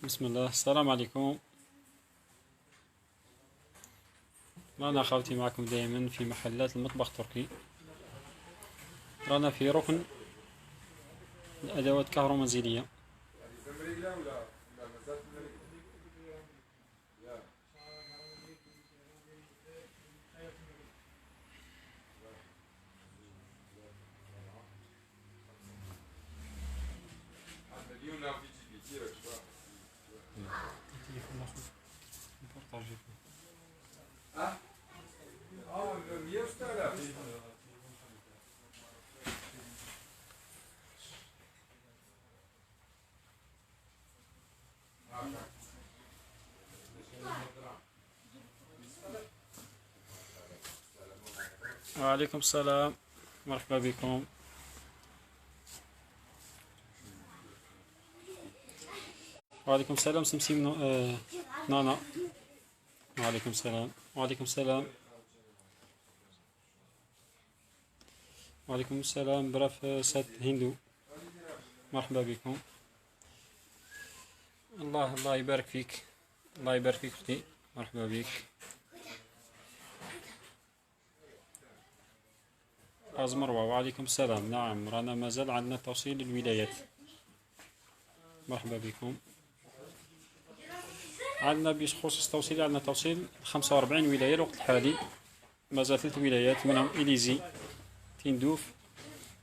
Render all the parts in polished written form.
بسم الله. السلام عليكم. أنا خالتي معكم دائما في محلات المطبخ التركي. رانا في ركن الأدوات الكهرومنزلية. وعليكم السلام، مرحبا بكم. وعليكم السلام سمسم نانا. وعليكم السلام. وعليكم السلام. وعليكم السلام براف سات هندو. مرحبا بكم. الله يبارك فيك. الله يبارك فيك اختي، مرحبا بك. مروة. وعليكم السلام. نعم رانا مازال عندنا توصيل للولايات. مرحبا بكم. عندنا بخصوص توصيل، عندنا توصيل 45 ولاية الوقت الحالي. مازال 3 ولايات منهم إليزي، تندوف،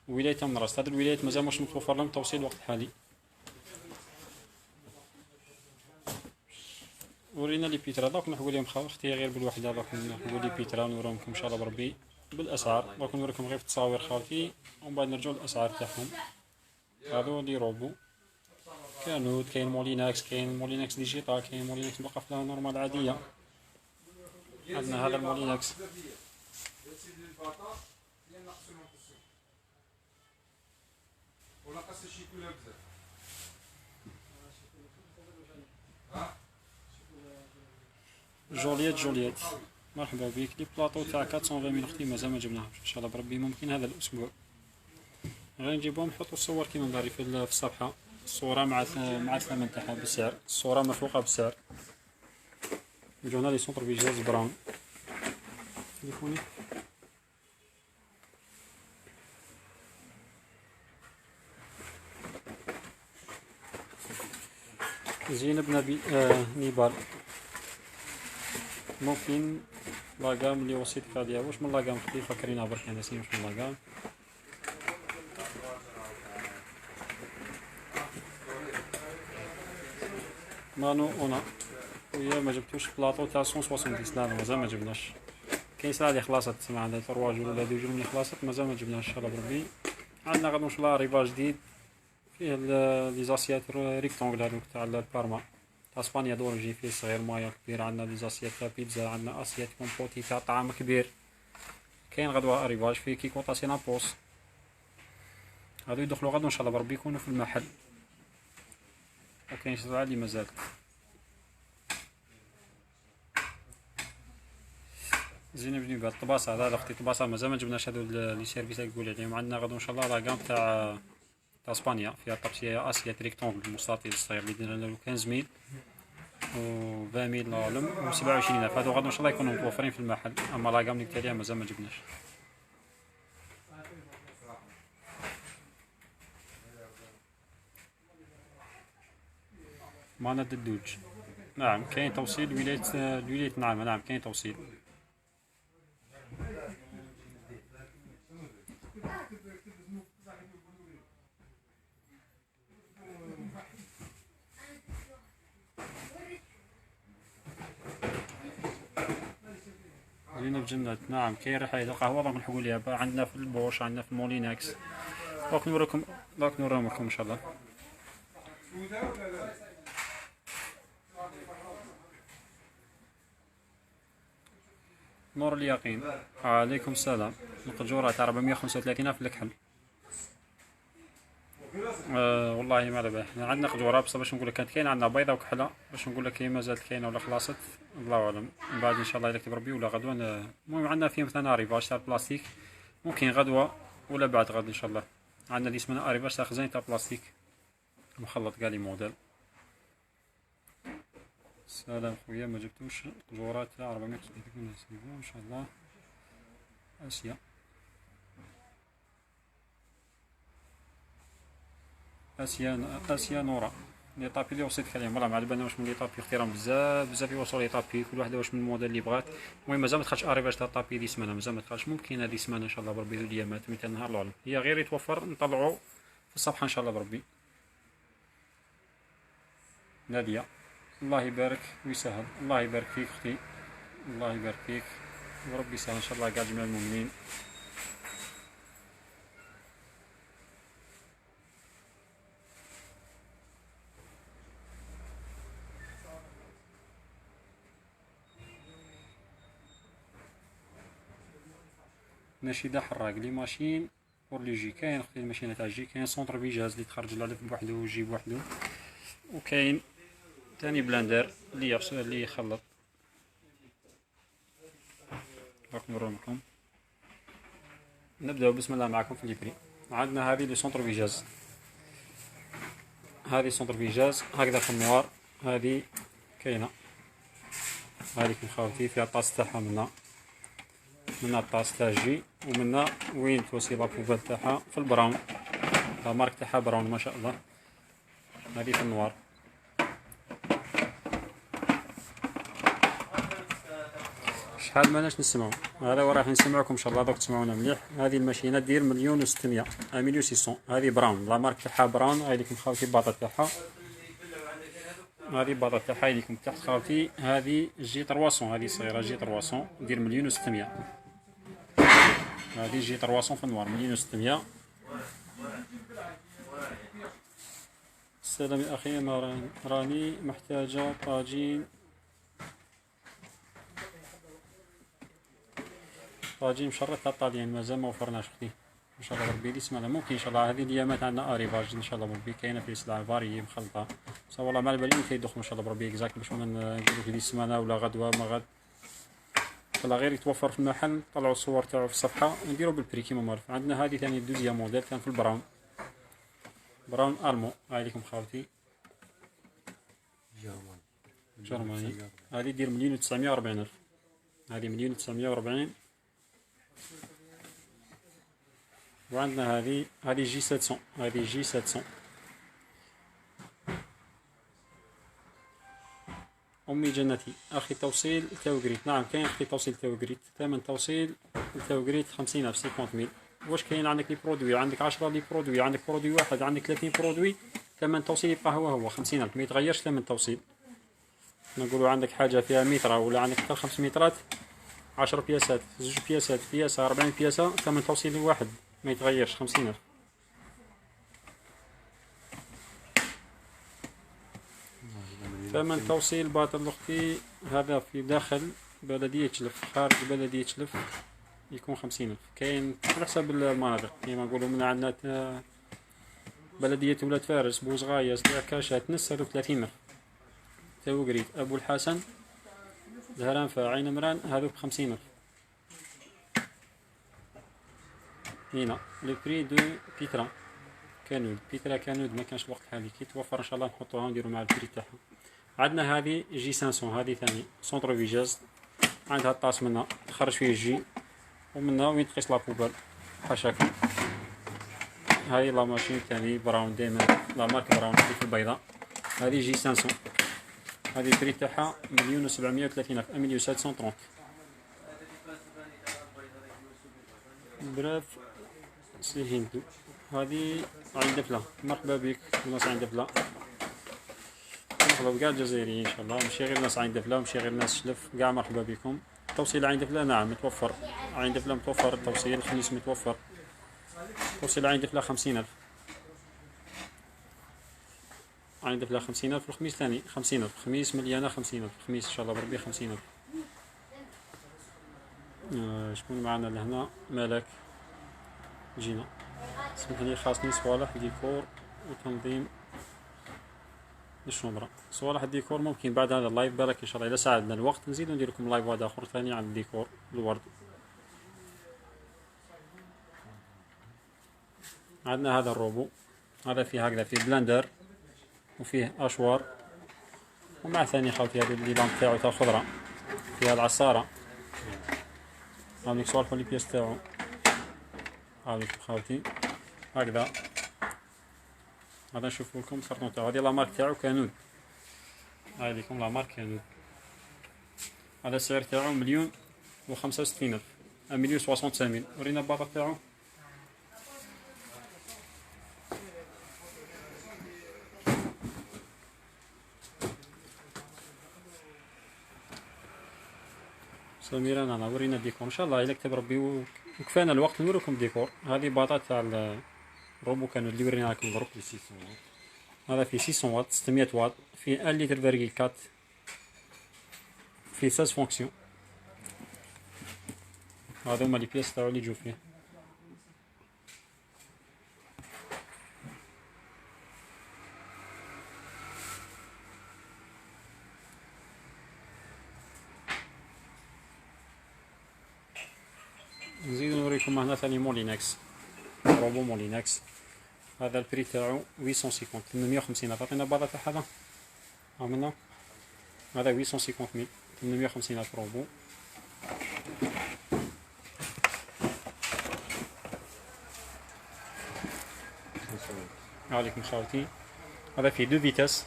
وولاية تم راست. هذه الولايات مازال مش متوفر لهم توصيل الوقت الحالي. ورينا لي بيترا دوك نحكوا لهم اختي غير بالوحده. دوك نحكوا لي بيترا ونوريهم ان شاء الله بربي بالاسعار. دوك نوريكم غير في التصاوير خالتي ومن بعد نرجعوا للاسعار تاعهم. هادو لي روبو كانوت، كاين موليناكس، كاين موليناكس ديجيتال، كاين موليناكس بقفله نورمال عاديه. عندنا هذا الموليناكس. جولييت. مرحبا بك. لي بلاطو تاع 420 اختي مازال ما جبناهمش، ان شاء الله بربي ممكن هذا الاسبوع. غادي نجيبهم نحطوا الصور كيما داري في الصفحه، الصوره مع الثمن تاعها بالسعر، الصوره مرفوقه بالسعر. يجونا لي سونتر فيجاز براون. تليفوني زينب نيبال. ممكن لاقام اللي وصيتك عليها. واش من لاقام اختي؟ فكرينا برك انا نسيت واش من لاقام. مانو اونا ويا ما جبتوش بلاطو تاع 170. لا مازال ما جبناش. كاين ساعه اللي خلاصت تسمع عندها 3 جور ولا 2 جور اللي خلاصت، مازال ما جبناش ان شاء الله بربي. عندنا غادي ان شاء الله ريفا جديد فيه لي زاسيات ريكتونغل هذوك تاع البارما تاع اسبانيا دورجين، فيه صغير مايا كبير. عندنا لي زاسيات تاع بيتزا، عندنا اسيات كومبوتي تاع طعام كبير. كاين غدوه ريفاج فيه كيكو تاع سينابوس. هادو يدخلوا غدوه ان شاء الله بربي يكونوا في المحل. وكاين شي اللي مازالت. زينب بن بال الطباسه. هذا اختي الطباسه مازال ما جبناش. هادو لي سيرفيس اللي تقول عليهم. عندنا غدوه ان شاء الله لاكام تاع اسبانيا فيها طبسيه اسيات ريكتونغل مستطيل صغير اللي درنا له 15000 و 20000 لالم و 27000. هادو غدوه ان شاء الله يكونوا متوفرين في المحل. اما لاكام اللي قلت عليها مازال ما جبناش. مانا الدوج. نعم كاين توصيل ولاية نعم. نعم كاين توصيل. زينب جنات. نعم كاين ريحة القهوة دونك نحكوا ليها. عندنا في البوش، عندنا في الموليناكس. دونك نوريكم لكم ان شاء الله. نور اليقين. عليكم السلام. القجورة تاع 435 في الكحل. والله ما على بالي. عندنا قجوره بصح باش نقول لك كانت كاينه عندنا بيضه وكحله. باش نقول لك هي مازالت كاينه ولا خلاصت الله اعلم. من بعد ان شاء الله اذا كتب ربي ولا غدوه. المهم عندنا فيه مثلا ريفاج تاع البلاستيك ممكن غدوه ولا بعد غد ان شاء الله. عندنا اللي اسمها ريفاج تاع خزين تاع بلاستيك مخلط كاع لي موديل. سلام خويا، ما جبتوش جورات 400 ان شاء الله. اسيا، اسيا نورا. لي طابي اللي وصيتك عليهم والله ما على بالنا واش من لي طابي اختيارهم بزاف بزاف يوصلوا لي طابي، كل واحده واش من الموديل اللي بغات. المهم مازال ما دخلتش اريفاج تاع الطابي هذه السمانه، مازال ما دخلتش، ممكن هذه السمانه ان شاء الله بربي ذو ديامات مثل نهار الاعلم، هي غير يتوفر نطلعوا في الصفحه ان شاء الله بربي. ناديه، الله يبارك ويسهل، الله يبارك فيك اختي، الله يبارك فيك وربي يسهل ان شاء الله كاع جميع المؤمنين. نشيدة حراق لي ماشين بور لي جي، كاين اختي الماشينه تاع جي، كاين سونتر فيجاز اللي تخرج العلف بوحدو وجي بوحدو، وكاين تاني بلاندر اللي يخلط. راكم نوريكم، نبداو بسم الله معكم في ليبري. عندنا هذه لي سونتر فيجاز، هذه سونتر فيجاز هكذا في النوار، هذه كاينه هذيك خاوتي فيها الطاس تاعها منا الطاس تاع جي، ومنا وين توصي لابوبال تاعها في البراون، لا مارك تاعها براون ما شاء الله. هذه في النوار. شحال ماناش نسمعو، هذا وراح نسمعكم ان شاء الله دوك تسمعونا مليح. هذه الماشينه دير 1,600,000 1,600,000، هذه براون لا مارك تاعها براون. هاي ليكم خاوتي الباطا تاعها، هذه الباطا تاعها ليكم تحت خاوتي. هذه جي 300، هذه صغيره جي 300 دير 1,600,000. هذه جي 300 في النوار 1,600,000. السلام يا اخي، ما راني محتاجه طاجين مشرط تاع الطاليان، مازال ما وفرناش اختي ان شاء الله ربي. لي سمانه ممكن ان شاء الله. هذه الايامات عندنا اريفاج ان شاء الله ربي، كاينه في سلعه فاريي مخلطه، بصح والله ما على بالي متى يدخل ان شاء الله ربي اكزاكت باش ما نقولك لي سمانه ولا غدوه ما غد. والله غير يتوفر في المحل، طلعوا الصور تاعو في الصفحه ونديرو بالبري كيما معروف. عندنا هذه ثاني دوزيام موديل كان في البراون، براون المو. هاي لكم خاوتي جرماني، هذه دير 1,940,000، هذه 1,940. وعندنا هذه جي 700، هذه جي 700 أمي جنتي. أخي توصيل توقريت، نعم كاين أخي توصيل توقريت، ثمن توصيل توقريت 50,000 50,000. واش كاين عندك لي برودوي، عندك 10 لي برودوي، عندك برودوي واحد، عندك 30 برودوي، ثمن توصيل يبقى هو 50,000 ما يتغيرش ثمن توصيل. نقولوا عندك حاجة فيها مترة ولا عندك حتى 5 مترات، 10 بياسات، 2 بياسات، بياسة 40 بياسة، ثمن توصيل واحد ما يتغيرش 50,000. ثمن توصيل باطل اختي هذا في داخل بلدية شلف، خارج بلدية شلف يكون 50,000. كاين على حسب المناطق كيما نقولوا. من عندنا بلدية ولاد فارس، بوزغاية، سلعكاشة، تنس، هذوك 30,000. توقريت، أبو الحسن، زهرانفة، عين مران، هذوك 50,000. هنا لو بري دو بيترا كانود، بيترا كانود ما كانش الوقت الحالي، كي توفر ان شاء الله نحطوها ونديرو مع البري تاعها. عندنا هذه جي 500، هذه ثاني سونتر فيجاز، عندها الطاس منا تخرج فيه الجي، ومنا وين تقيس لابوبال حاشاكم. هاي لا ماشين ثاني براون ديما لا مارك براون في البيضاء. هذه جي 500، هذه البري تاعها 1,730,000 1,730. براف سي هندو. هذه عين دفلة، مرحبا بك الناس عين دفلة، مرحبا بكاع الجزائريين ان شاء الله، ماشي غير ناس عين دفلة وماشي غير ناس شلف، كاع مرحبا بكم. توصيل عين دفلة نعم متوفر، عين دفلة متوفر التوصيل، الخميس متوفر توصيل عين دفلة 50,000، عين دفلة 50,000. الخميس ثاني 50,000، الخميس مليانة 50,000، الخميس ان شاء الله بربي 50,000. شكون معنا لهنا؟ مالك جينا، سمحلي خاصني صوالح ديكور وتنظيم الشمرة. صوالح الديكور ممكن بعد هذا اللايف بالك ان شاء الله اذا ساعدنا الوقت نزيدو ندير لكم لايف واحد اخر ثاني عن الديكور الورد. عندنا هذا الروبو، هذا فيه هكذا فيه بلندر وفيه اشوار ومع ثاني خاوتي هذه اللي لامب تاعو تاع خضرة فيها العصارة. هاوليك صوالحو لي بياس تاعو، هاوليك خاوتي هكذا. هذا نشوفو لكم الكرتون تاعو، هذه لا مارك تاعو كانود، هاي ليكم لا مارك كانود. هذا السعر تاعو 1,065,000، 1,065,000. ورينا الباطا تاعو. سميرة انا ورينا الديكور ان شاء الله الا كتب ربي وكفانا الوقت نوريكم الديكور. هذه باطا تاع الروبو كانود اللي ورينا لكم درك. هذا فيه 600 واط 600 واط، فيه 1 لتر فيرغيل 4، فيه 16 فونكسيون. هذا هما لي بياس تاعو اللي يجو فيه. نزيد نوريكم هنا ثاني مولينكس، روبو مولينكس. هذا البري تاعو 850 850. عطينا باطا تاع هذا عملنا هذا 850,000 850,000 روبو. عليكم خاوتي. هذا فيه 2 فيتاس،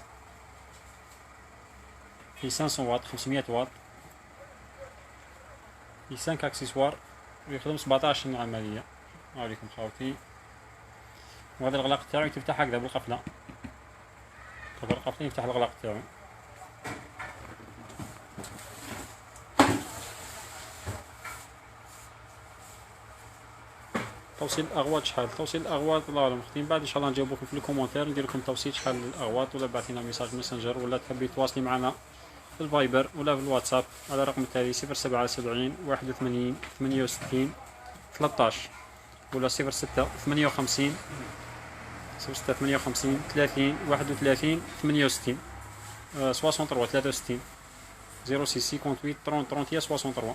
فيه 500 واط 500 واط، فيه 5 اكسسوار، ويخدم 17 عملية. عليكم خاوتي. وهذا الغلاق تاعو تفتح هكذا بالقفلة، تقدر القفلة يفتح الغلاق تاعو. توصيل الاغواط شحال؟ توصيل الاغواط الله اعلم اختي، من بعد ان شاء الله نجاوبكم في الكومونتير، ندير لكم توصيل شحال الاغواط، ولا بعثينا ميساج ماسنجر، ولا تحبي تواصلي معنا في الفايبر ولا في الواتساب على الرقم التالي 077 81 68 13 ولا 06 58 06 58 30 31 68 63 63 06 58 30 31 63.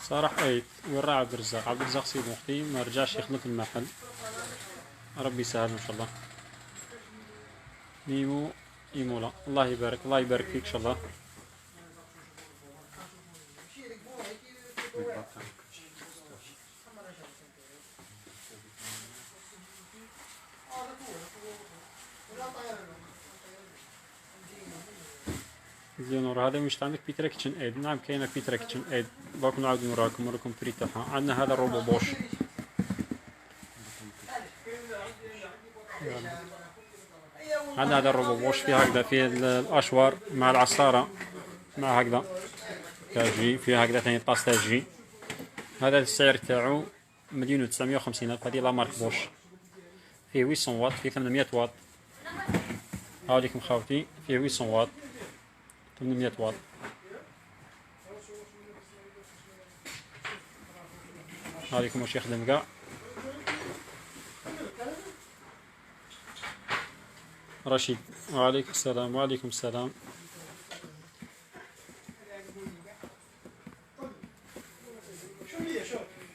صراحة ايت وين راه عبد الرزاق؟ عبد الرزاق سيد مختي ما رجعش يخدم في المحل، ربي يسهل ان شاء الله. ميمو ايمولا، الله يبارك الله يبارك فيك ان شاء الله. ليونور هذا مش عندك بيترا كيتشن ايد؟ نعم كاينه بيترا كيتشن ايد، باكو نعاود نوريكم البري تاعها. عندنا هذا الروبو بوش، عندنا هذا الروبو بوش فيه هكذا، فيه الاشوار مع العصاره مع هكذا تاجي، فيه هكذا ثاني طاس تاجي. هذا السعر تاعو 1,950,000. هذه لا مارك بوش، فيه 800 واط، فيه 800 واط. هاوليكم خاوتي فيه 800 واط 800 واط. هاوليكم واش يخدم كاع. رشيد وعليكم السلام وعليكم السلام.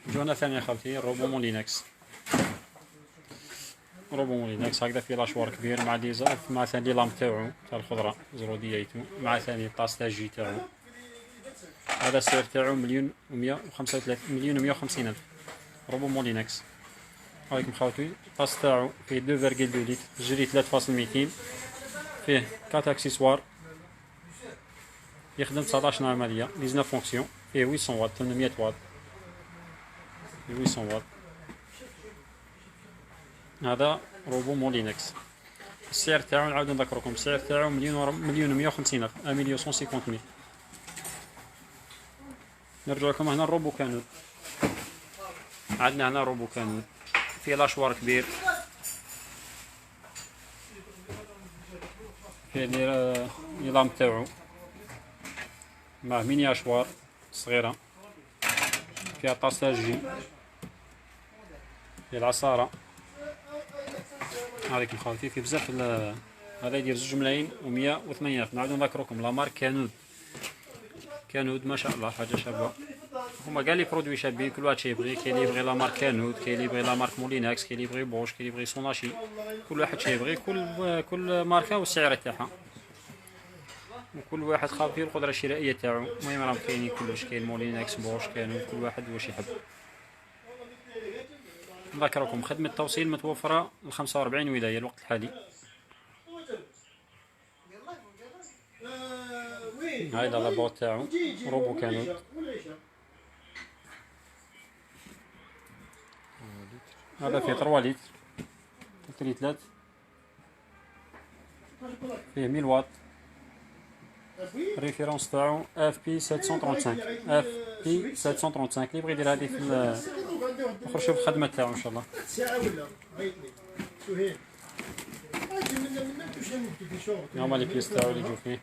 جونا ثاني خالتي روبو مولينكس، روبو مولينكس هكذا فيه لاشوار كبير مع ديزل، مع ثاني لامب تاعو تاع الخضرة زرو ديايتو، مع ثاني طاس تاع جي تاعو. هذا السعر تاعو 1,135 1,150,000 روبو مولينكس. هايكم خاوتي الطاس تاعو فيه 2.2 لتر جري 3.200، فيه 4 اكسسوار، يخدم 19 عملية 19 فونكسيون، فيه 800 واط 800 واط 800 واط. هذا روبو مولينكس. السعر تاعو نعاود نذكركم، السعر تاعو 1,150,000 1,150,000. نرجع لكم هنا الروبو كانود. عندنا هنا روبو كانود فيه لاشوار كبير، فيه النظام تاعو مع ميني اشوار صغيرة، فيها طاس تاع جي، فيه العصارة. هذيك مخاوتي فيه بزاف. هذا يدير 2,180,000. نعاودو نذكركم لا مارك كانود، كانود ما شاء الله حاجة شابة. هما كاع لي برودوي شابين، كل واحد شيبغي. كاين اللي يبغي لا مارك كانود، كاين اللي يبغي لا مارك مولينكس، كاين اللي يبغي بوش، كاين اللي يبغي سوناشي. كل واحد شيبغي، كل ماركه والسعر تاعها، وكل واحد خاف فيه القدره الشرائيه تاعو. المهم راهم كاينين كلش، كاين مولينكس بوش كانود، كل واحد واش يحب. نذكركم خدمة التوصيل متوفرة ل 45 ولاية الوقت الحالي. هايدا لابوط تاعو روبو كانود. هذا فيه 3 لتر، لتريتلات، فيه 1000 واط. الريفيرونس تاعو FP 735 FP 735. اللي يبغي يدير هذه في اخر شوف الخدمة تاعو ان شاء الله. هما لي بيس تاعو اللي يجو فيه.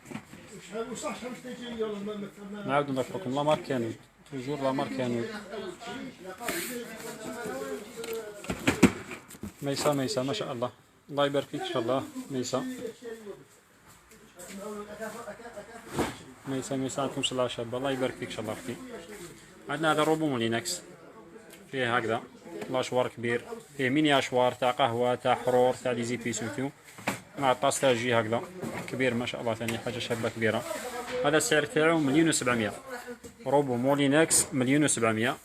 نعاود نذكركم لا مارك كانود، توجور لا مارك كانود. ميسا ما شاء الله، الله يبارك فيك ان شاء الله. ميسا عندكم شلاء شابة، الله يبارك فيك ان شاء الله اختي. عندنا هذا روبو مولينكس، فيه هكذا لاشوار كبير، فيه ميني اشوار تاع قهوة تاع حرور تاع لي زيبيسيتو، مع الطاس تاع جي هكذا كبير ما شاء الله، ثاني حاجة شابة كبيرة. هذا السعر تاعو 1,700,000. روبو مولينكس 1,700,000.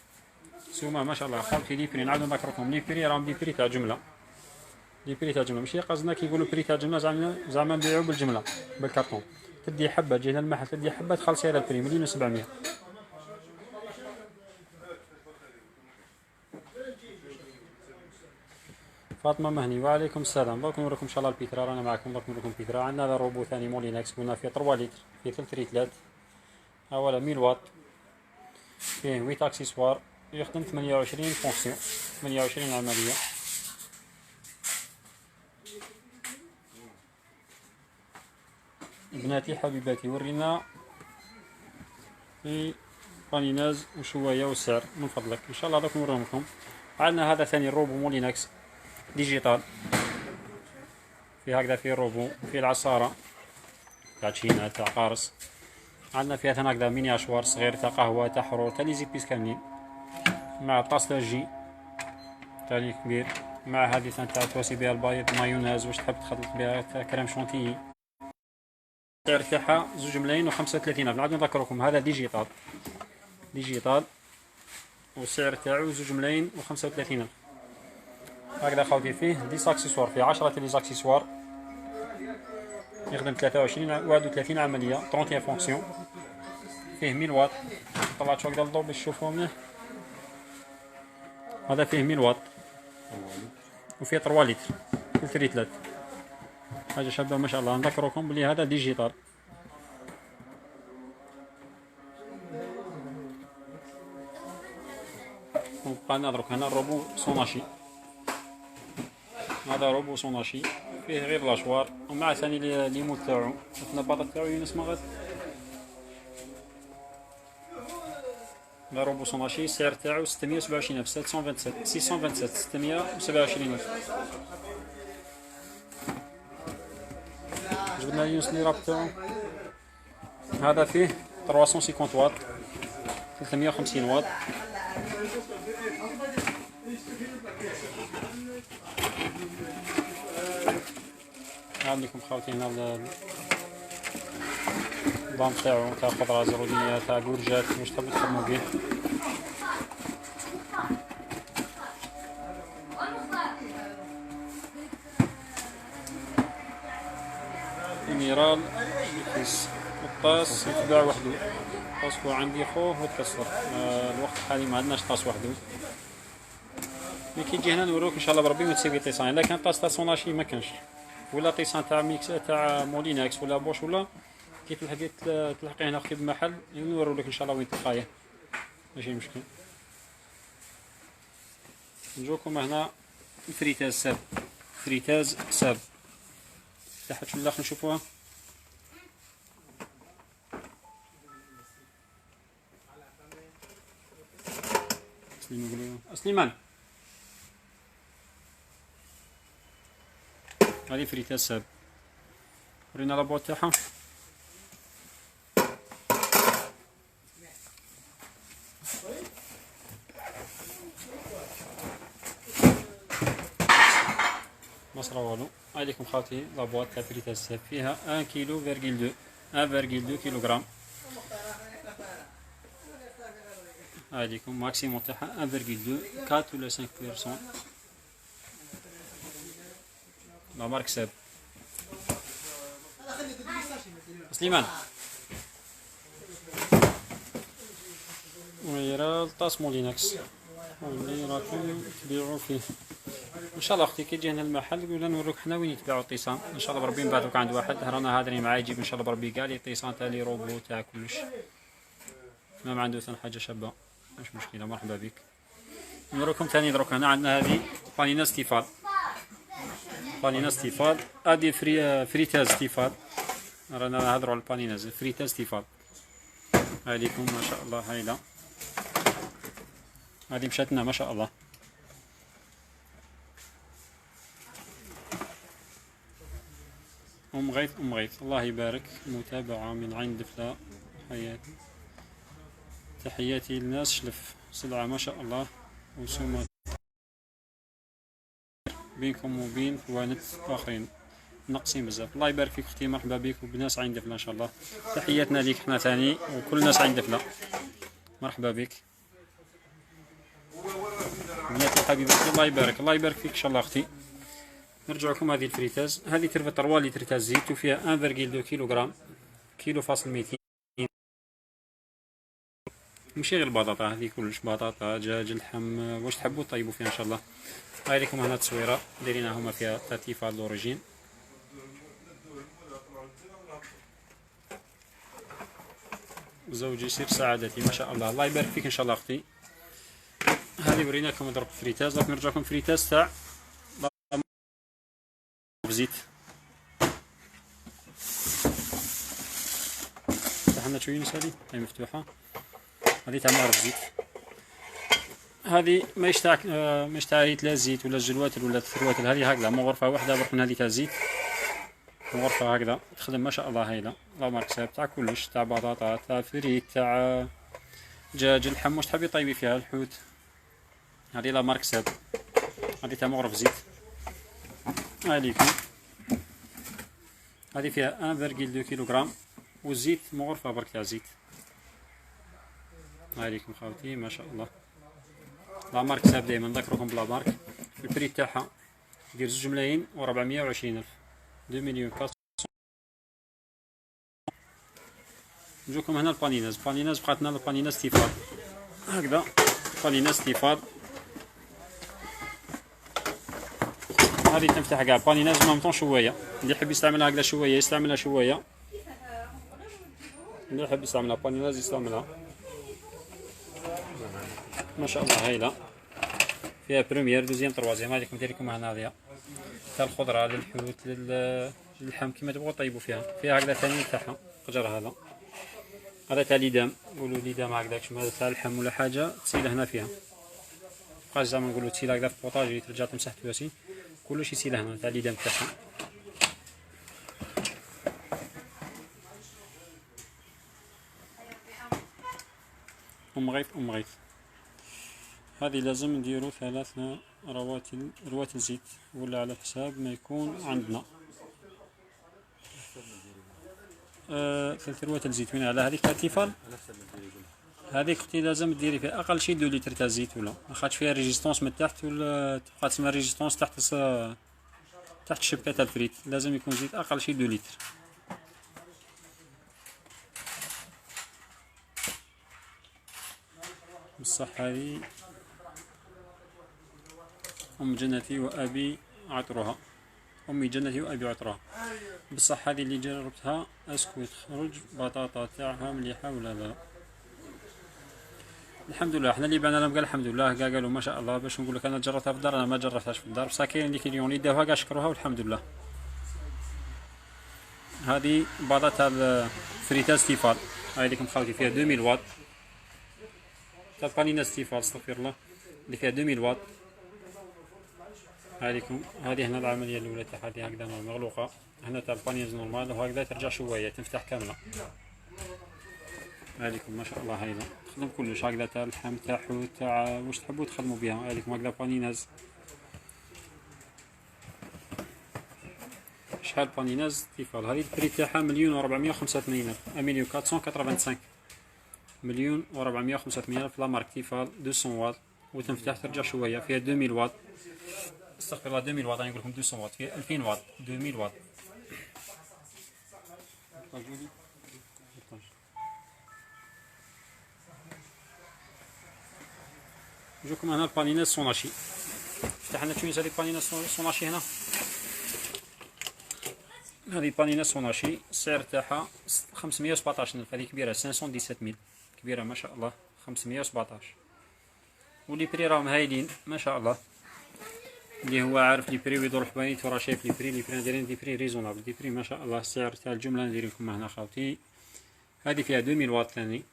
سوما ما شاء الله. خاوتي لي بري نعاود نذكركم، لي بري راهم لي بري تاع جملة، لي بري تاع جملة، ماشي قصدنا كي يقولوا بري تاع جملة زعما نبيعو بالجملة بالكارطون. تدي حبة تجي للمحل، تدي حبة تخلصي هذا البري 1,700,000. فاطمة مهني وعليكم السلام. دوك نوريكم ان شاء الله البيترا، رانا معكم. دوك نوريكم البيترا. عندنا هذا روبو ثاني مولينكس، قلنا فيه 3 لتر، فيه 3 ريتلات. اولا 1000 واط، فيه 8 اكسسوار، يخدم 28 فونكسيون، 28 عملية. بناتي حبيباتي ورينا في بانيناز وشوية والسعر من فضلك ان شاء الله. دوك نوريهم لكم. عندنا هذا ثاني الروبو مولينكس ديجيتال، في هكذا فيه روبو، فيه العصارة تاع تشينا تاع قارص. عندنا فيها ثاني هكذا ميني اشوار صغير تاع قهوة تاع حرور تاع لي زيبيس كاملين، مع طاس تاع جي تاع كبير، مع هذه تاع تواسي بها البايض مايونيز واش تحب تخلط بها تاع كريم شونتيي. السعر تاعها 2,35,000. نعاود نذكركم هذا ديجيتال والسعر تاعو 2,35,000. هكذا خاوتي فيه 10 اكسسوار، فيه 10 لي زاكسسوار، يخدم 23 31 عملية، 31 فونكسيون. فيه 1000 واط. طلعت شو هكذا الضوء باش تشوفوه مليح. هذا فيه 1000 واط وفيه 3 لتر، 3 ريتلات. حاجة شابة ما شاء الله. نذكركم بلي هذا ديجيتال. ونبقى نضرب هنا الروبو سوناشي. هذا روبو سوناشي فيه غير لاشوار، ومع ثاني ليموت تاعو، النباطة تاعو يونس مغاد. هذا روبو سوناشي السعر تاعو 627,000، 627,000. جبنا يونس لي راب تاعو. هذا فيه 350 واط، 350 واط. عندكم خاوتي هنا النظام تاعو تاع خضرة زرودية تاع كورجات واش تحبو تخدمو بيه. مينيرال كيس الطاس يتباع وحدو، طاسكو عندي خوه وتكسر. الوقت الحالي ما عندناش طاس وحدو، ملي كي تجي هنا نوروك ان شاء الله بربي وتسيبي طيسان. الا كان طاس تاع سوناشي ما كانش، ولا طيسان تاع ميكس تاع مولينكس ولا بوش، ولا كي تلحقي هنا اختي بمحل نورولك ان شاء الله وين تلقايه، ماشي مشكل. نجوكم هنا فريتاز ساب تحت شو الاخر نشوفوها. سليمان هذه فريتاز ساب، ورينا لابوط تاعها. ما صرا والو. هايليكم خاوتي لابواط تاع فريتاز فيها 1 كيلو فيرغيل 2 1,2 كيلوغرام. هايليكم ماكسيموم تاعها 1,2 4 ولا 5%. لا مارك ساب سليمان ويرا الطاس مولينكس واللي راكم تبيعوا فيه ان شاء الله. اختي كي تجي هنا المحل قولنا نوروك حنا وين يتباعوا الطيسان ان شاء الله بربي. نبعثوك عند واحد رانا هادرين معاه يجيب ان شاء الله بربي كاع لي طيسان تاع لي روبو تاع كلش. ما عنده ثاني حاجه شابه مش مشكله. مرحبا بك. نوروكم ثاني دروك هنا عندنا هذه بانينا ستيفال. بانينا ستيفال هذه فريتاز ستيفال. رانا نهضروا على البانيناز فريتاز ستيفال. هذيكم ما شاء الله هايله. هذه مشاتنا ما شاء الله. أم غيث الله يبارك. متابعة من عين دفلة. حياتي تحياتي للناس شلف سلعة ما شاء الله وسومة بينكم وبين خوانت آخرين ناقصين بزاف. الله يبارك فيك اختي. مرحبا بك وبناس عين دفلة ان شاء الله. تحياتنا ليك احنا ثاني وكل الناس عين دفلة. مرحبا بك بناتي حبيبتي. الله يبارك فيك ان شاء الله اختي. نرجع لكم هذه الفريتاز. هذه ترفع 3 لتر تاع الزيت وفيها 1,2 كيلوغرام كيلو فاصل 200. ماشي غير البطاطا هذه كلش بطاطا دجاج اللحم واش تحبوا طيبوا فيها ان شاء الله. هاي لكم هنا تصويره دايرينها هما فيها تاتيفا لوريجين. زوجي سير سعادتي ما شاء الله. الله يبارك فيك ان شاء الله اختي. هذه وريناكم ضرب فريتاز. راك نرجع لكم فريتاز تاع بزيت. فتحنا شويه نسالي هاي مفتوحه. هذه تاع معرف زيت. هذه ماهيش تاع ريت لا زيت ولا الجلواتل ولا الثرواتل. هذه هكذا مو غرفه واحده برك من هذه تاع زيت. غرفه هكذا تخدم ما شاء الله هايله. لا مارك ساب تاع كلش تاع بطاطا تاع فريت تاع دجاج اللحم واش تحبي طيبي فيها الحوت. هذه لا مارك ساب. هذه تاع مغرف زيت. هذيكم هذه فيها 1,2 كيلوغرام والزيت مغرفه برك تاع زيت. هذيكم خاوتي ما شاء الله. لا مارك ساب دائما نذكركم بلا مارك. البري تاعها دير 2,420,000 2,000,000. نجوكم هنا البانيناز. بقاتنا البانيناز ستيفال هكذا. بانيناز ستيفال هذه تنفتح كاع بانيناز مامطون شويه. اللي يحب يستعملها هكذا شويه يستعملها شويه. اللي يحب يستعملها بانيناز يستعملها ما شاء الله هايله. فيها بريمير دوزيام تروازيام. هذيكم ديريكم هنا هذه تاع الخضره للحوت للحم كيما تبغوا طيبوا فيها هكذا ثاني تاعها قجر. هذا تاع ليدام نقولوا ليدام هكذاك هذا تاع اللحم ولا حاجه تسيله هنا فيها. مابقاش زعما نقولوا تسيله هكذا في البوطاجي ترجع تمسح تواسي كلشي يسيله هنا تاع ليدام تاعها. أم غيث هذه لازم نديرو 3 رواتل زيت ولا على حساب ما يكون عندنا. 3 رواتل زيت. وين على هذيك تاع التيفال هذيك اختي لازم ديري فيها اقل شي 2 لتر تاع الزيت ولا لاخاطش فيها ريزيستونس من تحت ولا تبقى تسمى ريزيستونس تحت الشبكه تاع الفريت. لازم يكون زيت اقل شي 2 لتر. بصح هذه أم جنتي وأبي عطرها. أمي جنتي وأبي عطرها. بصح هذه اللي جربتها اسكو تخرج بطاطا تاعها مليحة ولا لا. الحمد لله احنا اللي بعنا لهم قال الحمد لله قالوا ما شاء الله. باش نقول لك انا جربتها في الدار انا ما جربتهاش في الدار. بصح كاين اللي كيليون اللي داوها كاع شكروها والحمد لله. هذه بطاطا تاع فريتاز ستيفال. هذيكم خاوتي فيها 2000 واط تاع بانينا ستيفال استغفر الله اللي فيها 2000 واط. هذيكم هذه هنا العمليه الاولى تاعها هذه هكذا مغلوقه. هنا تاع البانيز نورمال وهكذا ترجع شويه تنفتح كامله. هذيكم ما شاء الله هايله تخدم كلش هكذا تاع اللحم تاع حوت تاع واش تحبوا تخدموا بها. هذيكم هكذا بانيناز. شحال بانيناز تيفال. هذه البري تاعها 1,485,000، 1,485,000، 1,485,000 لا مارك تيفال 200 واط، وتنفتح ترجع شويه، فيها 2000 واط، استغفر الله 2000 واط، راني نقول لكم 200 واط، فيها 2000 واط، 2000 واط. نجوكم هنا البانيناز سوناشي. فتحنا تونس هذه البانيناز سوناشي هنا. هذه بانيناز سوناشي السعر تاعها 517,000، هذه كبيرة 517,000، كبيرة ما شاء الله 517. ولي بري راهم هايلين ما شاء الله. اللي هو عارف لي بري ويدور الحوانيت وراه شايف لي بري دايرين دي بري ريزونابل، دي بري ما شاء الله. السعر تاع الجملة ندير لكم هنا خاوتي. هذه فيها 2000 واط ثاني.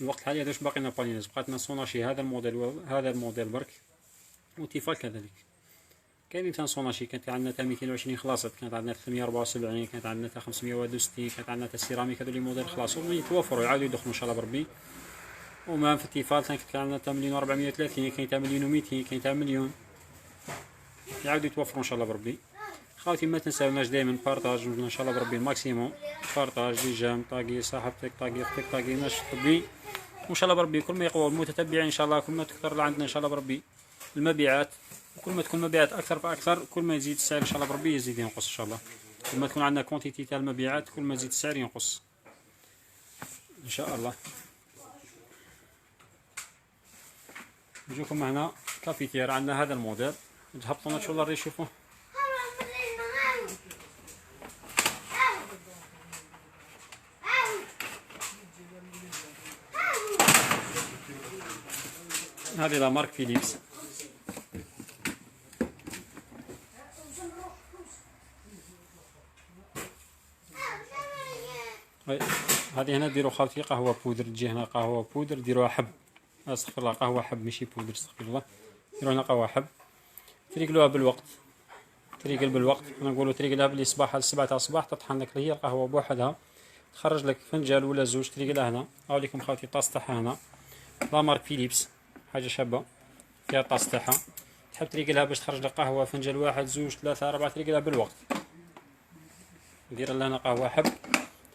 الوقت الحالي هذا واش باقي لنا بانيناز، بقات لنا سوناشي هذا الموديل برك، وتيفال كذلك. كاينين تاع سوناشي، كانت عندنا تاع 220 خلاصت، كانت عندنا 374، كانت عندنا تاع 561، كانت عندنا تاع السيراميك. هذو لي موديل خلاصوا يتوفروا يعاودوا يدخلوا ان شاء الله بربي. وما في التيفال كان عندنا تاع 1,430، كاين تاع 1,200، كاين تاع 1,000,000، يعاودوا يتوفروا ان شاء الله بربي. خاوتي ما تنساوناش دائما بارطاج ان شاء الله بربي الماكسيموم، بارطاج لي جام، طاقي صاحبتك، طاقي اختك، طاقي ناس تحبي، وان شاء الله بربي كل ما يقوى المتتبعين ان شاء الله، كل ما تكثر عندنا ان شاء الله بربي المبيعات، وكل ما تكون المبيعات اكثر فاكثر كل ما يزيد السعر ان شاء الله بربي يزيد ينقص ان شاء الله. كل ما تكون عندنا كونتيتي تاع المبيعات كل ما يزيد السعر ينقص ان شاء الله. نجوكم هنا كافيتير، عندنا هذا الموديل، هبطونا شو الله يشوفوه. هذه لا مارك فيليبس. هذه هنا ديروا خالتي قهوة بودر، تجي هنا قهوة بودر ديروها حب، استغفر الله قهوة حب ماشي بودر، استغفر الله. ديروا هنا قهوة حب، تريقلوها بالوقت، تريقل بالوقت، نقولوا تريقلها بلي صباح على 7 تاع الصباح تطحن لك هي القهوة بوحدها، تخرج لك فنجان ولا زوج تريقلها هنا. هاو ليكم خاوتي الطاس تاعها هنا، لا مارك فيليبس، حاجة شابة فيها الطاس تاعها. تحب تريقلها باش تخرج لك قهوة فنجان واحد زوج ثلاثة أربعة، تريقلها بالوقت. دير لها هنا قهوة حب،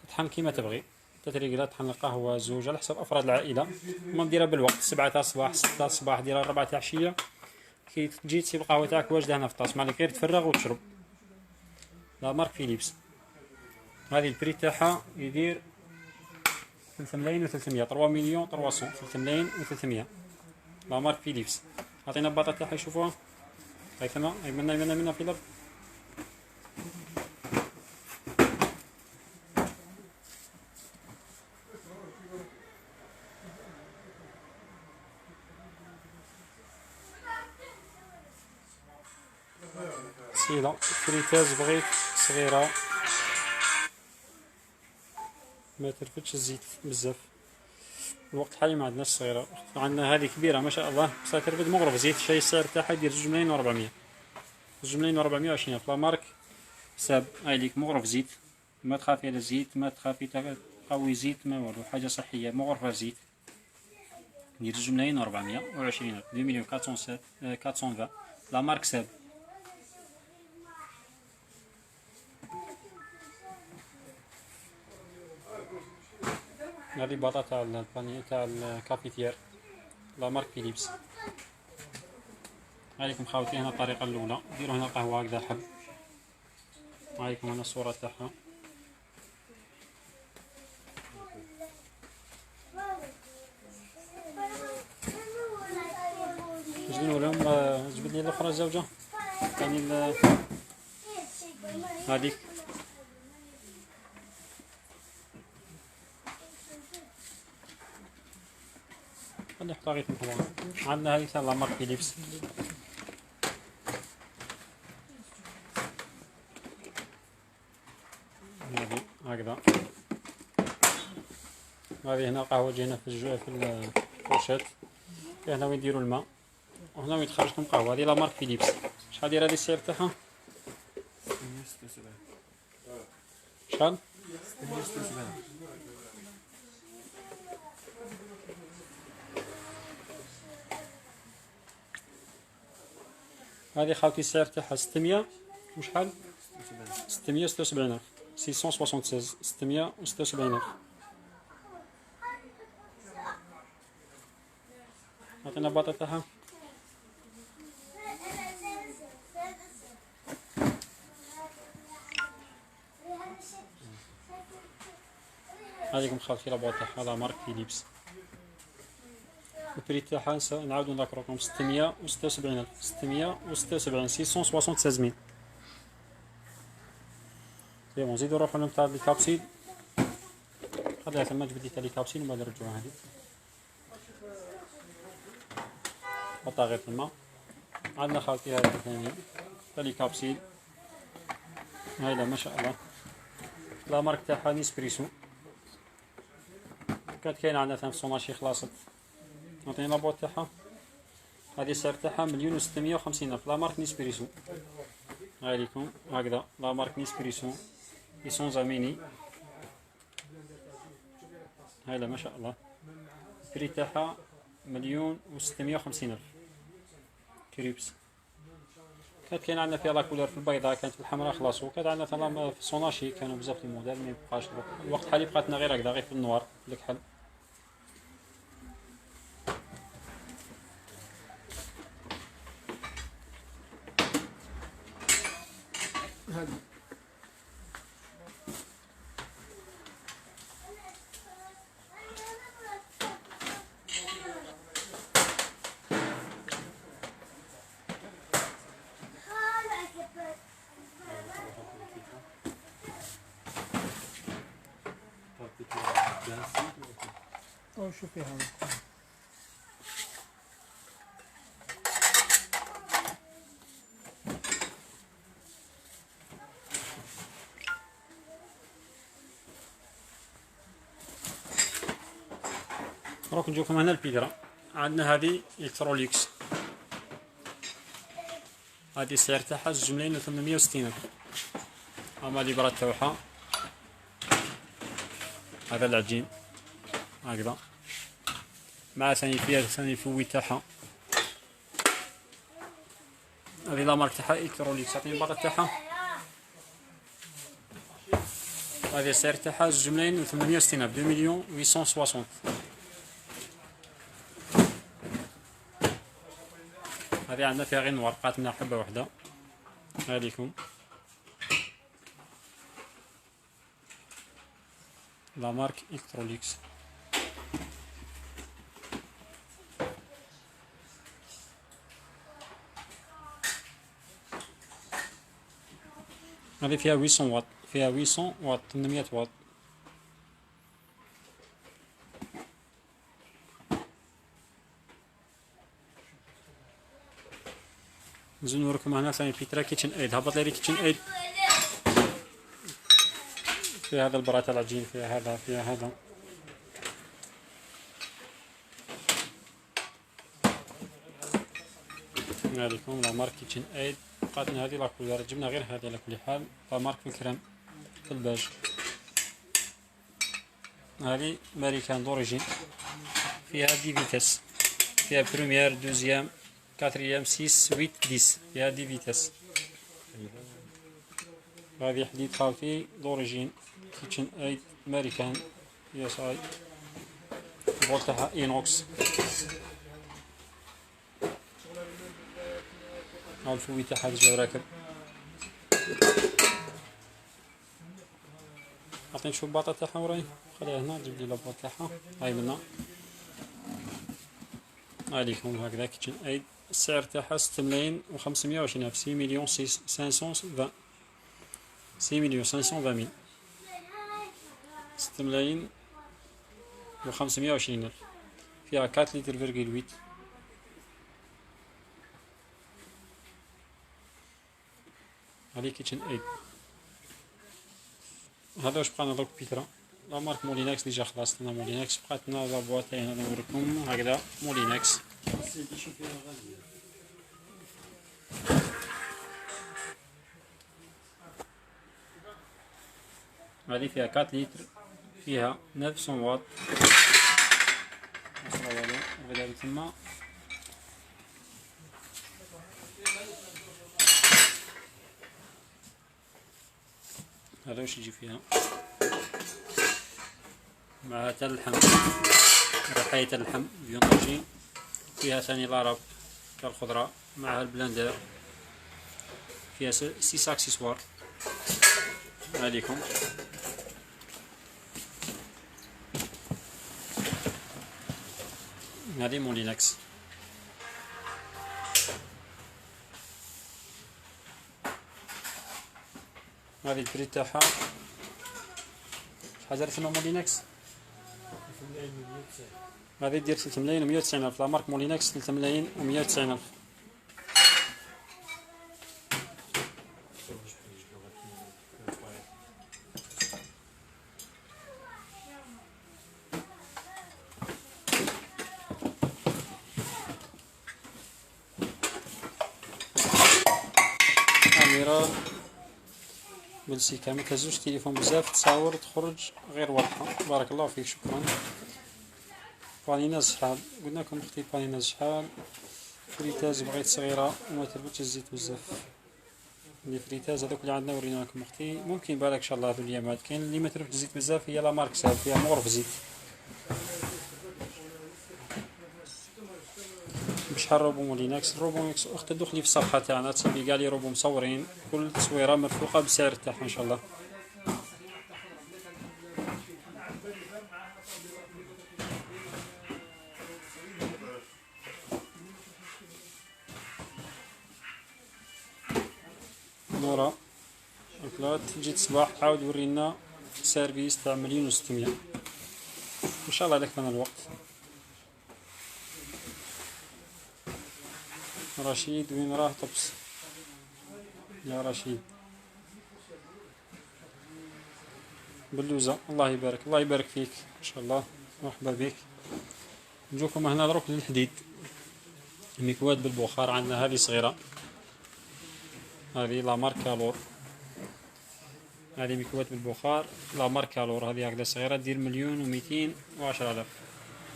تطحن كيما تبغي، تتريقلها تطحن لك قهوة زوج على حسب أفراد العائلة. وما نديرها بالوقت 7 تاع الصباح 6 تاع الصباح، ديرها 4 تاع العشية، كي تجي تسيب القهوة تاعك واجدة هنا في الطاس، مالك غير تفرغ وتشرب. لا مارك فيليبس. هذه البري تاعها يدير 3,300,000، 3,300,000، 3,300,000. لا مارك فيليبس. عطينا الباطا تاعها يشوفوها، هاي ثما، هاي منا في الأرض. سيلا فريتاز بغيت صغيرة ما ترفدش الزيت بزاف. الوقت الحالي ما عندناش صغيرة، عندنا هذه كبيرة ما شاء الله بصح ترفد مغرف زيت. شي السعر تاعها يدير 2,400,000، 2,420 لا مارك ساب. هاي ليك مغرف زيت، ما تخافي على الزيت، ما تخافي تقوي زيت، ما والو، حاجة صحية مغرفة زيت، يدير 2,420، 2,420 لا مارك ساب. هذه باطا تاع الباني تاع الكافيتير، لا مارك فيليبس. عليكم خاوتي هنا الطريقة الأولى، ديروا هنا قهوة هكذا حب، عليكم هنا الصورة تاعها. جبدوا لهم، جبد لي الأخرى الزوجة، يعني هذيك. خلي حطها غير تنحوها. عندنا هذيك تاع لا مارك فيليبس. هذه هكذا. هذه هنا قهوة جينا في الفرشات، هنا وين يديروا الماء، وهنا وين تخرج لكم قهوة. هذه لا مارك فيليبس. شحال دايرة هذه السعر تاعها؟ شحال؟ هذه خاوتي السعر تاعها 600 وشحال؟ 676 ألف 676 676 ألف. عطينا الباطا تاعها. هذيكم خاوتي لاباط تاعها لا مارك فيليبس. البري تاعها نعاودو نذكركم 676 ألف 676 676 000. سي بون نزيدو نروحو لهم تاع لي كابسيل. خليها تما تجبد لي تاع لي كابسيل ومن بعد نرجعو هادي. حطها غير تما. عندنا خاوتي هذه ثانية تاع لي كابسيل. هايلا ما شاء الله. لا مارك تاعها نيسبريسو. كانت كاينة عندنا ثاني في السوناشي خلاصت. نعطينا لابوط تاعها. هذه السعر تاعها 1,650,000 ألف. لا مارك نيسبريسو. هاي ليكم هكذا لا مارك نيسبريسو إيسونزا ميني. هايلا ما شاء الله. البري تاعها 1,650,000 ألف. كريبس. كانت كاين عندنا فيها لا كولور في البيضاء، كانت في الحمراء خلاص، وكانت عندنا في السوناشي كانوا بزاف لي موديل مي مبقاش الوقت الحالي بقات لنا غير هكذا غير في النوار الكحل. أو شوفي هذا راكم نجيكم هنا البيدرا. عندنا هذه الكتروليكس. هذه السعر تاعها 2,860,000. هما لي برات تاعها. هذا العجين هكذا مع ثاني فيها ثاني فوي تاعها. هذه لا مارك تاعها الكتروليكس. عطيني الباطا تاعها. هذه السعر تاعها 2,860,000 2,860,000. هذه عندنا فيها غير نوار بقات منها حبة وحدة. هذيكم لا مارك الكتروليكس. هذه فيها 800 واط، فيها 800 واط 800 واط. نزيد نوريكم هنا ثاني بيترا كيتشن ايد. هبط لي كيتشن ايد. فيها هذا البرات العجين، فيها هذا، فيها هذا. هذيكم لا مارك كيتشن ايد. بقاتنا هذه لا كولور، جبنا غير هذه على كل حال. لا مارك في الكريم في الباج. هذه ماريكان دوريجين. فيها دي فيتاس، فيها بروميير دوزيام كاتريام 6 8 10. فيها دي فيتاس. هذه حديد خاوتي دوريجين كيتشن ايد ماريكان يس اي. البول تاعها اينوكس. هاو الفوي تاعها جاي راكب. عطيني نشوف الباطا تاعها وراي. خليها هنا جيب لي لاباط تاعها. هاي منا. عليكم هكذا كيتشن ايد. السعر تاعها 6,520,000 6,520,000 6,520,000 6,520,000. فيها 4 لتر فيرغيل 8. هذه كيتشن ايد. هذا واش بقى لنا دوك بيترا. لا مارك مولينكس ديجا خلاص لنا مولينكس. بقات لنا لا بواط هنا نوريكم هكذا مولينكس. هذه فيها 4 لتر، فيها 900 واط. مصرا والو غدا تما. هذا وش يجي فيها مع تل اللحم، ريحة اللحم بينطجي فيها ثاني العرب كالخضرة مع البلندر، فيها 6 اكسسوار عليكم. هذه مولينكس. هذه البري تاعها شحال دارت لنا مولينكس؟ هذه دير 3 ملايين و 190 ألف. لا مارك مولينكس 3 ملايين و 190 ألف. كاميرا بلسيكا، ما كهزوش تليفون بزاف، تصاور تخرج غير واضحة. بارك الله فيك، شكرا. باليناز شحال؟ قلنا لكم اختي باليناز شحال؟ فريتاز بغيت صغيرة وما تربطش الزيت بزاف. لي فريتاز هذوك اللي عندنا ورينا لكم اختي، ممكن بالك ان شاء الله هذو اليامات. كاين اللي ما تربطش الزيت بزاف، هي لا مارك ساهل فيها مغرف زيت. بشحال روبو مولينكس؟ روبو مولينكس اخت دخلي في الصفحة تاعنا تصاوبي كاع لي روبو مصورين، كل تصويرة مرفوقة بالسعر تاعها ان شاء الله. نورا أكلات تجي الصباح تعاود ورينا سيرفيس تاع 1,600,000 ان شاء الله. لك من الوقت. رشيد وين راه طبس يا رشيد؟ بلوزة، الله يبارك، الله يبارك فيك ان شاء الله. مرحبا بك. نجوكم هنا دروك للحديد، المكواد بالبخار عندنا هذه صغيرة، هذه لا مارك كالور. هذه مكواد بالبخار لا مارك كالور، هذه هكذا صغيرة دير 1,210,000.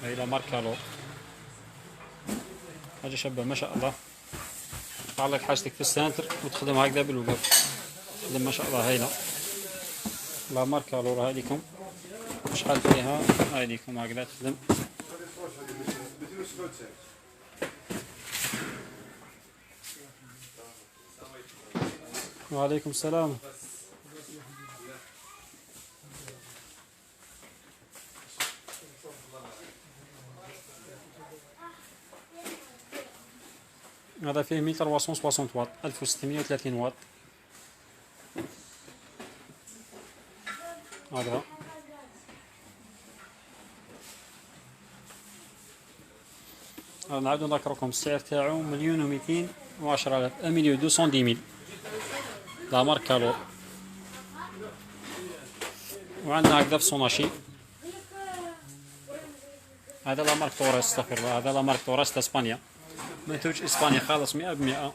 هذه لا مارك كالور، حاجة شابة ما شاء الله. تعلق حاجتك في السنتر وتخدم هكذا بالوقف، تخدم ما شاء الله هايلة. لا مارك كالور هذيكم شحال فيها؟ هذيكم هكذا تخدم. وعليكم السلام. هذا فيه 1360 واط، 1630 واط هذا. نعاودو نذكركم السعر تاعو 1,210,000، 1,210,000 لا مارك كالور. وعندنا هكذا في سوناشي، هذا لا مارك توراس، استغفر الله، هذا لا مارك توراس تاع اسبانيا، منتوج اسباني خالص 100%.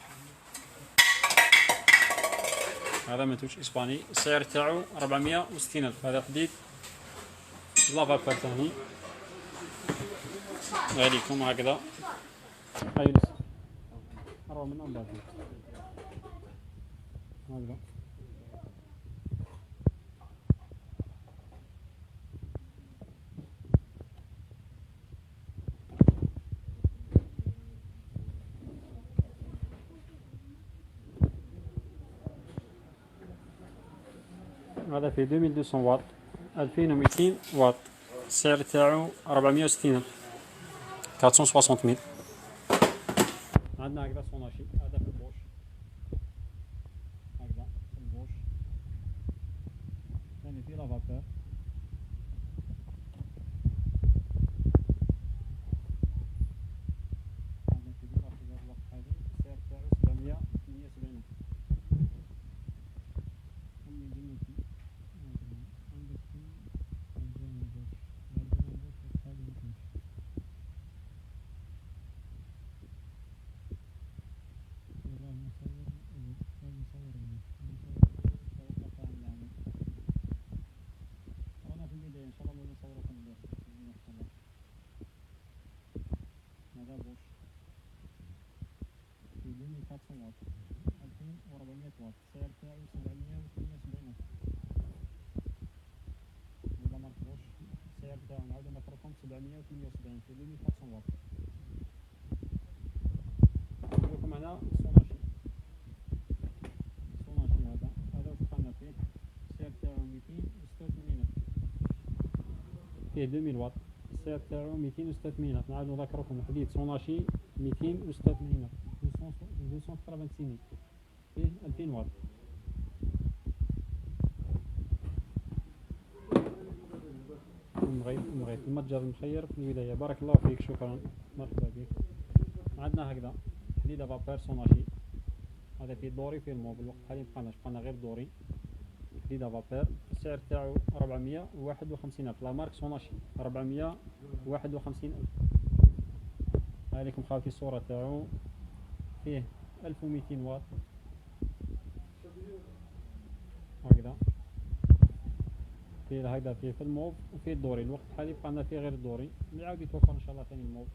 هذا منتوج اسباني، السعر تاعو 460,000. هذا حديد لافا ثاني عليكم هكذا. هاي أروى من أنبات هكذا. هذا في 2200 واط، 2200 واط، السعر تاعو 460,000، 460,000. عندنا هكذا سوناشي، هذا في البوش هكذا في البوش، ثاني في لافابور. عندنا في ديرا في هذا الوقت هذه السعر تاعو 778. أمي جنتي عندك في الجامع بوش، الجامع بوش هذه متمشي. والله مصور هذا مصور منه، مصور الطريقة تاع النعمة. تاعو نعاود نذكركم 778 في 2400 واط. نجيكم هنا سوناشي هذا وفقنا فيه السعر تاعو 286 فيه 2000 واط. السعر تاعو 286 نعاود نذكركم حديد سوناشي 286 286 فيه 2000 واط. مغيث المتجر المخير في الولاية. بارك الله فيك، شكرا، مرحبا بك. عندنا هكذا حديد فابور سوناشي، هذا فيه دوري فيه الموب. الوقت الحالي بقانا غير دوري. حديد فابور السعر تاعو 451 ألف، لا مارك سوناشي 451 ألف. هايليكم خاوتي الصورة تاعو، فيه 1200 واط هكذا. فيه هكذا فيه في الموف وفيه الدوري. الوقت الحالي بقانا فيه غير الدوري، يعاود يتوفر ان شاء الله ثاني الموف.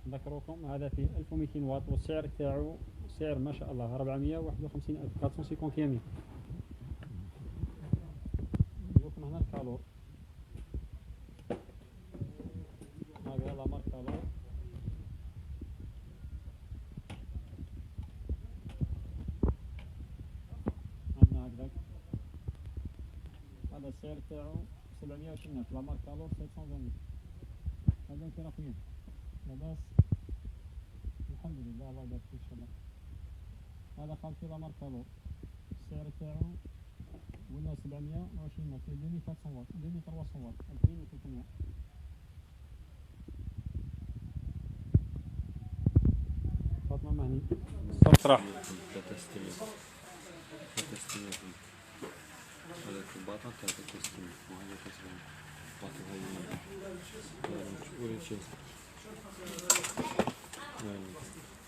نذكركم هذا فيه 1200 واط والسعر تاعو سعر ما شاء الله 451 ألف 450 كيامي. نجيكم هنا الكالور، هكذا لا مارك كالور. عندنا هكذاك هذا السعر تاعو 720 ألف، لا مارك كالور 720. هذا كرافيين لاباس الحمد لله، الله يبارك فيك ان شاء الله. هذا خالتي لا مارك كالور السعر تاعو ولا 720 ألف، 2400 واط 2300 واط 2300. فاطمة مهني الصوت راح.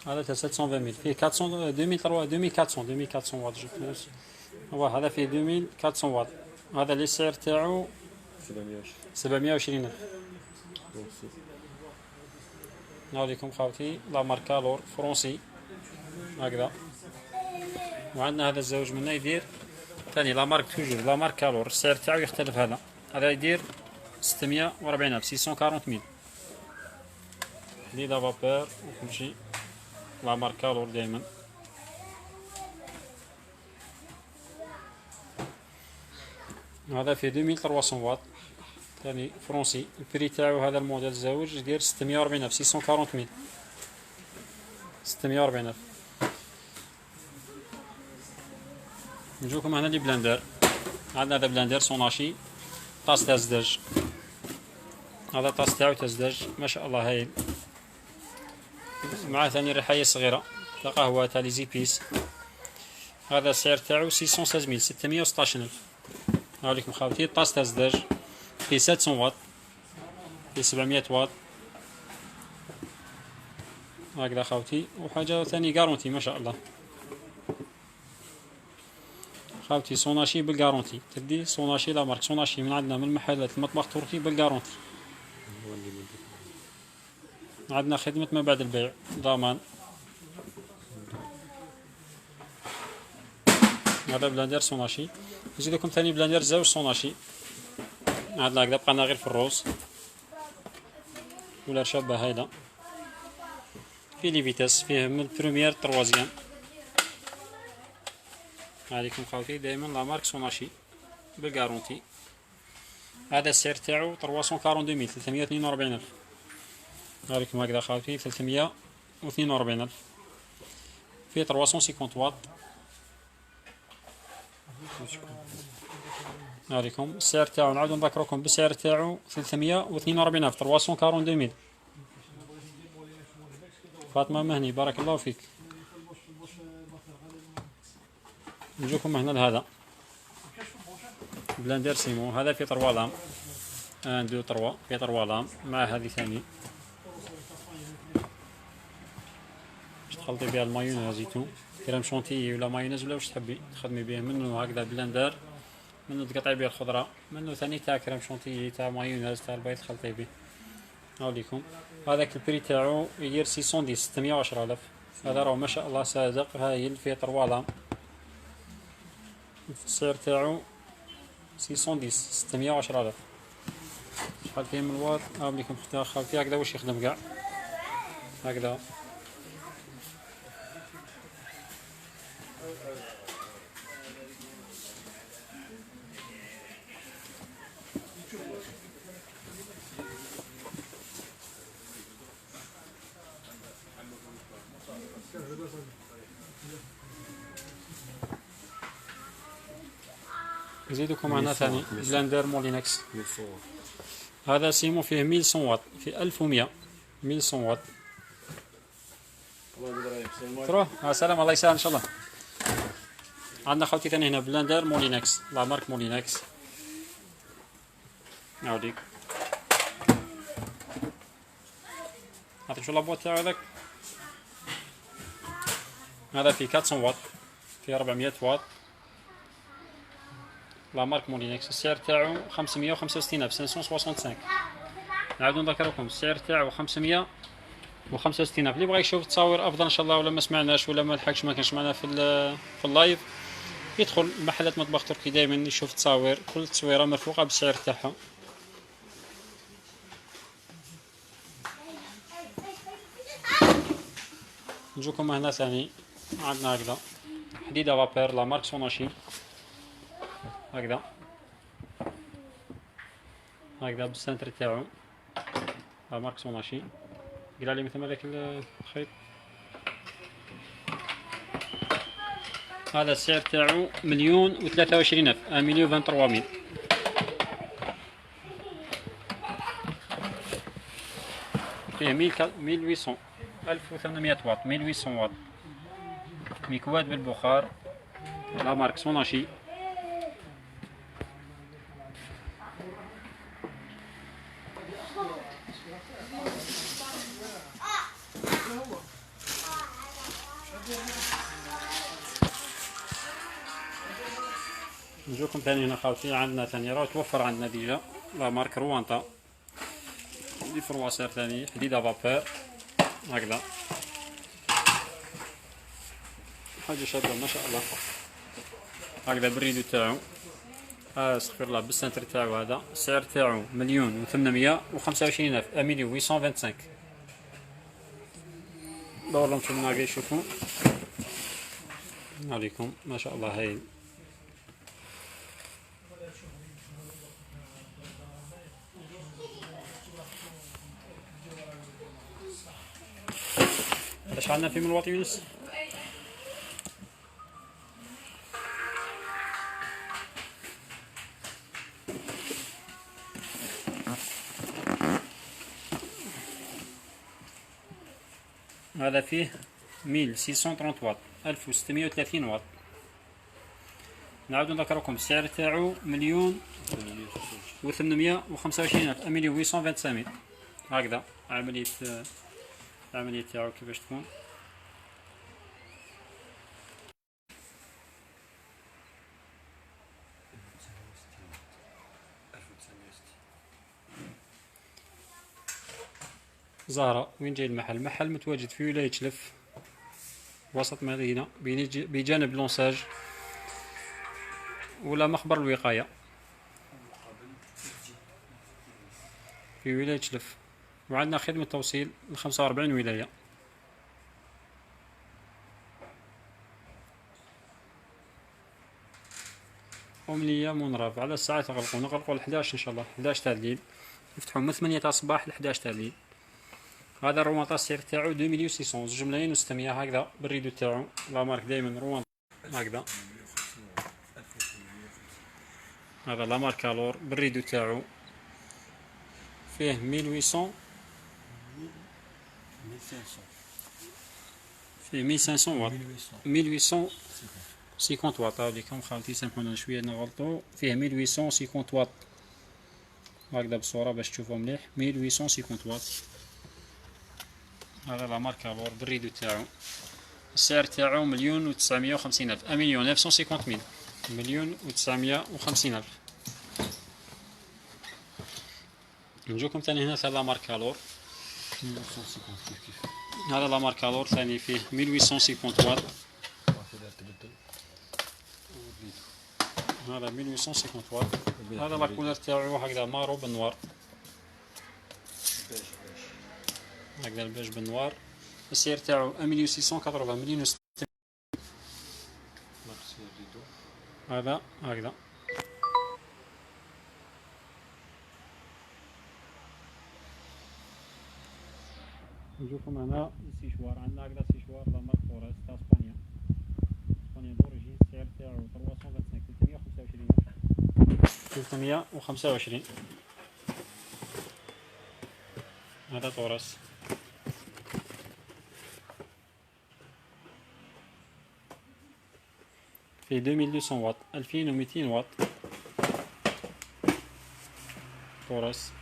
هذا 720 فيه 400 2400 واط جو بونس. هذا فيه 2400 واط. هذا اللي السعر تاعو 720 ألف. نوريكم خاوتي لا مارك كالور فرونسي هكذا. وعندنا هذا الزوج منه يدير ثاني لا مارك توجور لا مارك كالور، السعر تاعو يختلف. هذا يدير 640 ألف 640 ميل. حديد فابور وكل شيء لا مارك كالور دائما. هذا فيه 2300 واط ثاني فرونسي. البري تاعو هذا الموديل الزوج يدير 640 ألف 640 ميل 640 ألف. نجوكم هنا لي بلندر. عندنا هذا بلندر سوناشي طاس تاع زداج. هذا طاس تاعو تاع زداج ما شاء الله هايل. معاه ثاني ريحاية صغيرة تاع قهوة تاع لي زيبيس. هذا السعر تاعو 616 ميل 616 ألف. هاوليكم خاوتي طاس تاع زداج فيه 700 واط فيه 700 واط هكذا خاوتي. وحاجة ثاني كارونتي ما شاء الله خاوتي. سوناشي بالكارونتي، تدي سوناشي لا مارك سوناشي من عندنا من محلات المطبخ التركي بالكارونتي. عندنا خدمة ما بعد البيع ضمان. هذا بلاندر سوناشي. نزيد لكم ثاني بلاندر زوج سوناشي. عندنا هكذا بقانا غير في الروز ولا شابة هيدا. فيه لي فيتاس، فيه من البروميير تروازيام. عليكم خاوتي دائما لا مارك سوناشي بالكارونتي. هذا السعر تاعو 342 ميل 342 ألف. عليكم هكذا خاوتي 342 ألف. فيه 350 واط. عليكم السعر تاعو نعاود نذكركم بالسعر تاعو 342 ألف 342 ميل. فاطمة مهني بارك الله فيك. نجوكم هنا لهذا بلاندر سيمو. هذا في 3 لام 1 2 3 في 3 لام مع هذه ثاني باش تخلطي بها المايونيز زيتون كريم شونتيي ولا مايونيز ولا واش تحبي تخدمي به. منه هكذا بلاندر منه تقطعي به الخضره، منه ثاني تاع كريم شونتيي تاع مايونيز تاع البيض تخلطي به. هاوليكم هذاك البري تاعو يدير 610 610 ألف. هذا راه ما شاء الله صادق هايل فيه 3 لام. السعر تاعو 610 610 ألف. شحال فيه من الواط؟ بليكم اختي خالتي هكذا واش يخدم كاع هكذا. نزيدكم هنا ثاني بلاندر مولينكس. هذا سيمو فيه 1100 واط، فيه 1100 1100 واط. تروح السلام الله يسهل ان شاء الله. عندنا خوتي ثاني هنا بلاندر مولينكس، لا مارك مولينكس. نعاوديك عطيك شو لابوات تاعو هذاك. هذا فيه 400 واط، فيه 400 واط، لا مارك مولينكس. السعر تاعو 565 ألف 565. نعاودو نذكركم السعر تاعو 565 ألف. اللي بغى يشوف تصاوير افضل ان شاء الله، ولا ما سمعناش ولا ما لحقش ما كانش معنا في اللايف، يدخل محلات مطبخ تركي دائما يشوف تصاوير، كل تصويره مرفوقه بالسعر تاعها. نجوكم هنا ثاني عندنا هكذا حديده فابير لا مارك سوناشي، هكذا هكذا بالسنتر تاعو لا مارك سوناشي. قرا لي مثل هذاك الخيط. هذا السعر تاعو 1,023,000 1,023,000. فيه 1800 1800 واط 1800 واط، مكواد بالبخار لا مارك سوناشي. نجوكم ثاني هنا خاوتي عندنا ثاني راه توفر عندنا ديجا لا مارك روانتا دي فرواسير ثاني حديده فابور هكذا، حاجه شابه ما شاء الله. هكذا بالريدو تاعو استغفر الله بالسنتر تاعو. هذا السعر تاعو 1,825,000 1,825. دور لهم شنو ناقي يشوفوا عليكم ما شاء الله. هاي ايش عندنا في من الواط يونس؟ هذا فيه 1630 واط 1630 واط. نعاودو نذكركم السعر تاعو 1,825,000 1,825,000 هكذا. العملية تاعو كيفاش تكون. زهرة. وين جاي المحل؟ المحل متواجد في ولاية شلف وسط مدينة بجانب لونساج ولا مخبر الوقاية في ولاية شلف، وعندنا خدمة توصيل ل 45 ولاية. أمنية منرف. على الساعات نغلقوا ل 11 إن شاء الله، 11 تاع الليل، نفتحوا من 8 تاع الصباح ل 11 تاع الليل. هذا الروانطا السعر تاعو 2,600 زوج ملايين و600 هكذا بالريدو تاعو لا مارك دايما روانطا هكذا. هذا لا مارك الور بالريدو تاعو فيه 1800 فيه 1500 واط 1850 واط. هاوليكم خالتي سامحونا شويه نغلطو، فيه 1850 واط هكذا بالصوره باش تشوفوا مليح 1850 واط. هذا لا مارك الور بالريدو تاعو السعر تاعو 1,950,000 1,950,000 1,950,000. نجوكم ثاني هنا لا مارك الور. هذا لا مارك الور ثاني فيه 1850 واط. هذا 1850 واط. هذا لا كولر تاعو هكذا مارو بالنوار هكذا البيج بالنوار. السعر تاعو 1680 مليون. هذا هكذا. نجوكم هنا السيشوار. عندنا هكذا سيشوار لا مارك توريس تاع اسبانيا. اسبانيا دوريجين. السعر تاعو 325 325. هذا توريس في 2200 واط 2200 واط. توريس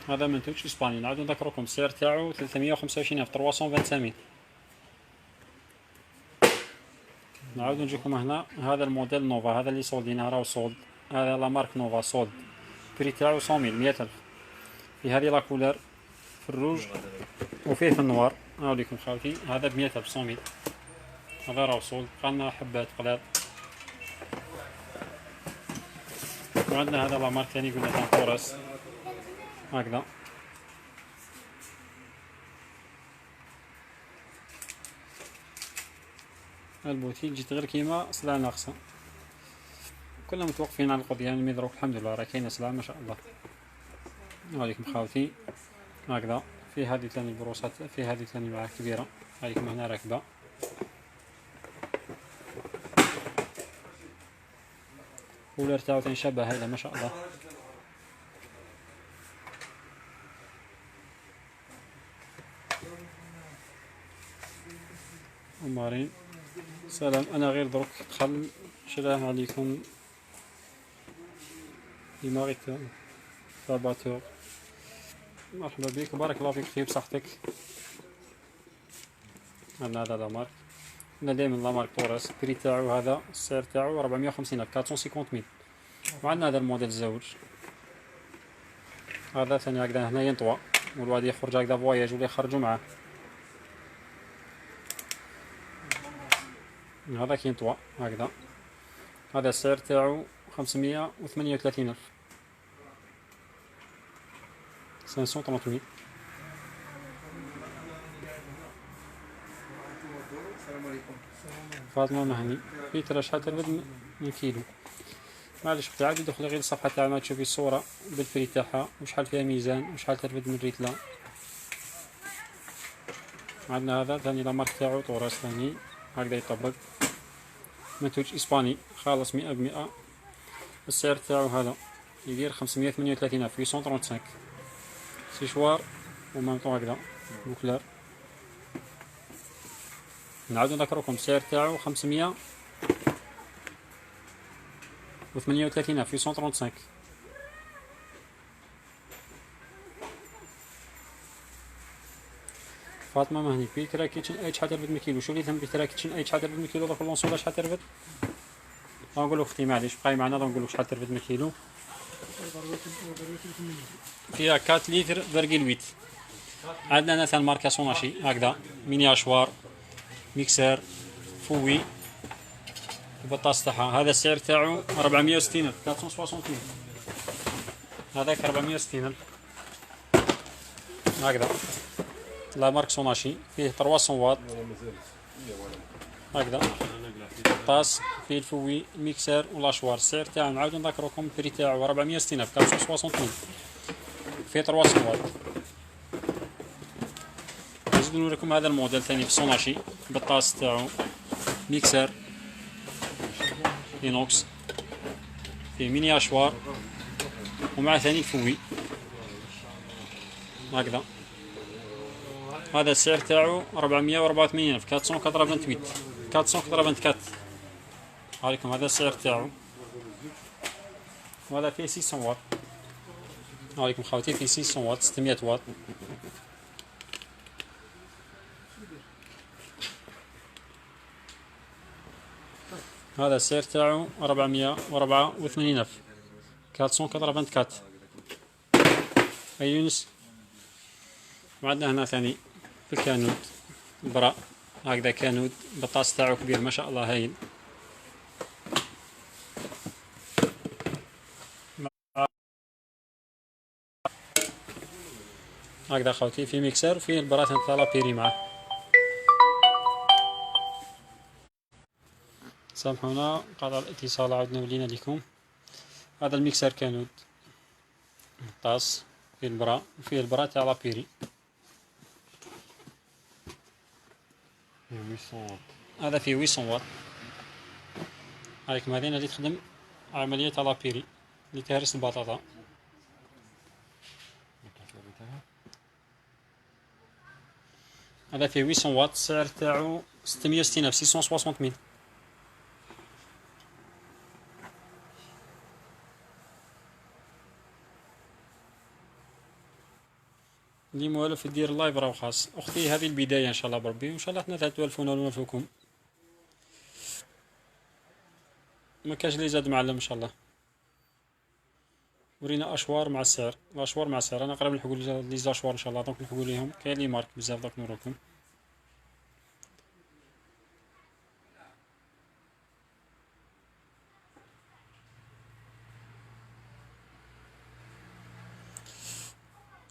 هذا منتوج اسباني. نعاودو نذكركم السعر تاعو 325 في 325. نعاودو نجيكم هنا. هذا الموديل نوفا، هذا اللي صولدينه راهو صولد. هذا لا مارك نوفا صولد. بري تاعو 100,000. في هذه لا كولور في الروج وفيه في النوار. هاوليكم خاوتي هذا ب 100,000 100. هذا راهو صولد. بقالنا حبات قلال. وعندنا هذا لا مارك ثاني قلنا تاع توريس هكذا. البوتيل جيت غير كيما سلعة ناقصة. كلنا متوقفين على القضية يعني مدروك الحمد لله راه كاينة سلعة ما شاء الله. هاوليكم خاوتي هكذا. في هذه ثاني البروسات. في هذه ثاني معاه كبيرة. هاوليكم هنا راكبة. كولر تاعو ثاني شابة هايلة ما شاء الله. ومارين سلام. انا غير دروك دخل شراه عليكم ديماغي تاباتور. مرحبا بك وبارك الله فيك في بصحتك. عندنا هذا لامارك. عندنا دايما لامارك توريس. بري تاعو هذا السعر تاعو 450 450 ميل. وعندنا هذا الموديل الزوج. هذا ثاني هكذا هنا ينطوى والواد يخرج هكذا فواياج ولا يخرجوا معاه. هذا كينطوى هكذا. هذا السعر تاعو 538,000 530 000. فاطمة مهني. في ترى شحال ترفد من كيلو. معليش اختي عادي دخلي غير الصفحة تاعنا تشوفي الصورة بالفري تاعها وشحال فيها ميزان وشحال ترفد من ريتلا. عندنا هذا ثاني لا مارك تاعو توريس ثاني هكذا يطبق. منتوج اسباني خالص 100%. السعر تاعو هذا يدير 538,000 835. سيشوار ومامطو هكذا بوكلار. نعاودو نذكركم السعر تاعو 538,000 835. فاطمة مهني. في ترا كيتشن اي شحال ترفد من كيلو. شوفي ثم في ترا كيتشن اي شحال ترفد من كيلو. دوك اللونسولا شحال ترفد. غنقولو اختي معليش بقاي معنا غنقولك شحال ترفد من كيلو. فيها 4 لتر فارغيل 8. عندنا هنا ثاني ماركة سوناشي هكذا ميني اشوار ميكسر فوي البطاس تاعها. هذا السعر تاعو 460,000 460,000. هذاك 460,000 هكذا. لا مارك سوناشي فيه 300 واط هكذا. البطاس فيه الفوي الميكسر والاشوار. السعر تاعو نعاودو نذكركم البري تاعو 460,000 460,000 فيه 300 واط. نزيدو نوريكم هذا الموديل ثاني في سوناشي. البطاس تاعو ميكسر لينوكس فيه ميني اشوار ومع ثاني الفوي هكذا. هذا السعر تاعو 484,000 488 484. عليكم هذا السعر تاعو. وهذا فيه 600 واط. عليكم خاوتي فيه 600 واط 600 واط. هذا السعر تاعو 484,000 484. أي يونس. وعندنا هنا ثاني في الكانود برا هكذا كانود. البطاس تاعو كبير ما شاء الله هايل. هكذا خوتي في ميكسر فيه البرا تاع لابيري معاه. سامحونا قطع الاتصال، عدنا ولينا لكم. هذا الميكسر كانود طاس فيه البرا وفيه البرا تاع لابيري. هذا فيه 800 واط. هايك هذينا اللي تخدم عملية تاع لابيري اللي تهرس البطاطا. هذا فيه 800 واط، السعر تاعو 660 في 660 ميل. اللي موالف يدير اللايف راه خاص. اختي هذه البدايه ان شاء الله بربي، وان شاء الله حنا تتوالفونا ونوالفوكم. ما كاش اللي زاد معلم ان شاء الله. ورينا اشوار مع السعر، الاشوار مع السعر. انا قريب نحكوا لي زاشوار ان شاء الله، دونك نحكوا ليهم. كاين لي مارك بزاف دونك نوروكم.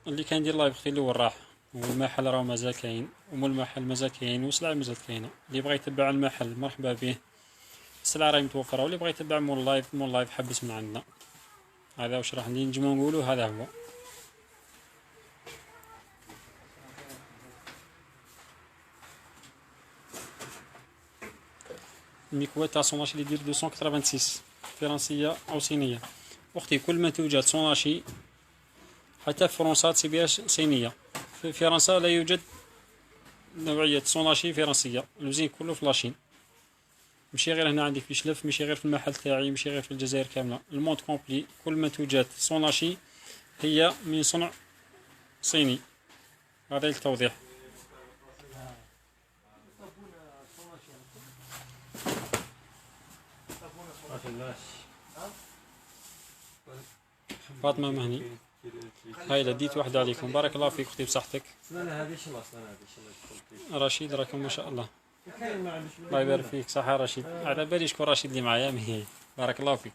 اللي كان يدير لايف اختي اللي هو الراح، والمحل راه مازال كاين، ومول المحل مازال كاين، والسلعه مازال كاينه. اللي بغى يتبع المحل مرحبا به، السلعه راهي متوفره. واللي بغى يتبع مول لايف حبس من عندنا. هذا واش راح نجمو نقولوا، هذا هو. الميكوات تاع سوناشي اللي يدير 286 فرنسيه او صينيه. اختي كل ما توجد سوناشي حتى في فرنسا تسيبيهاش صينيه. في فرنسا لا يوجد نوعيه سوناشي فرنسيه، الوزين كله في لاشين. ماشي غير هنا عندي في شلف، ماشي غير في المحل تاعي، ماشي غير في الجزائر كامله، الموند كومبلي. كل ما توجد سوناشي هي من صنع صيني. هذا للتوضيح. فاطمه مهني، هاي لديت واحده عليكم. بارك الله فيك اختي بصحتك. لا هذه شنو اصلا، هذه رشيد راكم ما شاء الله. الله يبارك فيك. صحة رشيد، على بالي شكون رشيد اللي معايا مهي. بارك الله فيك.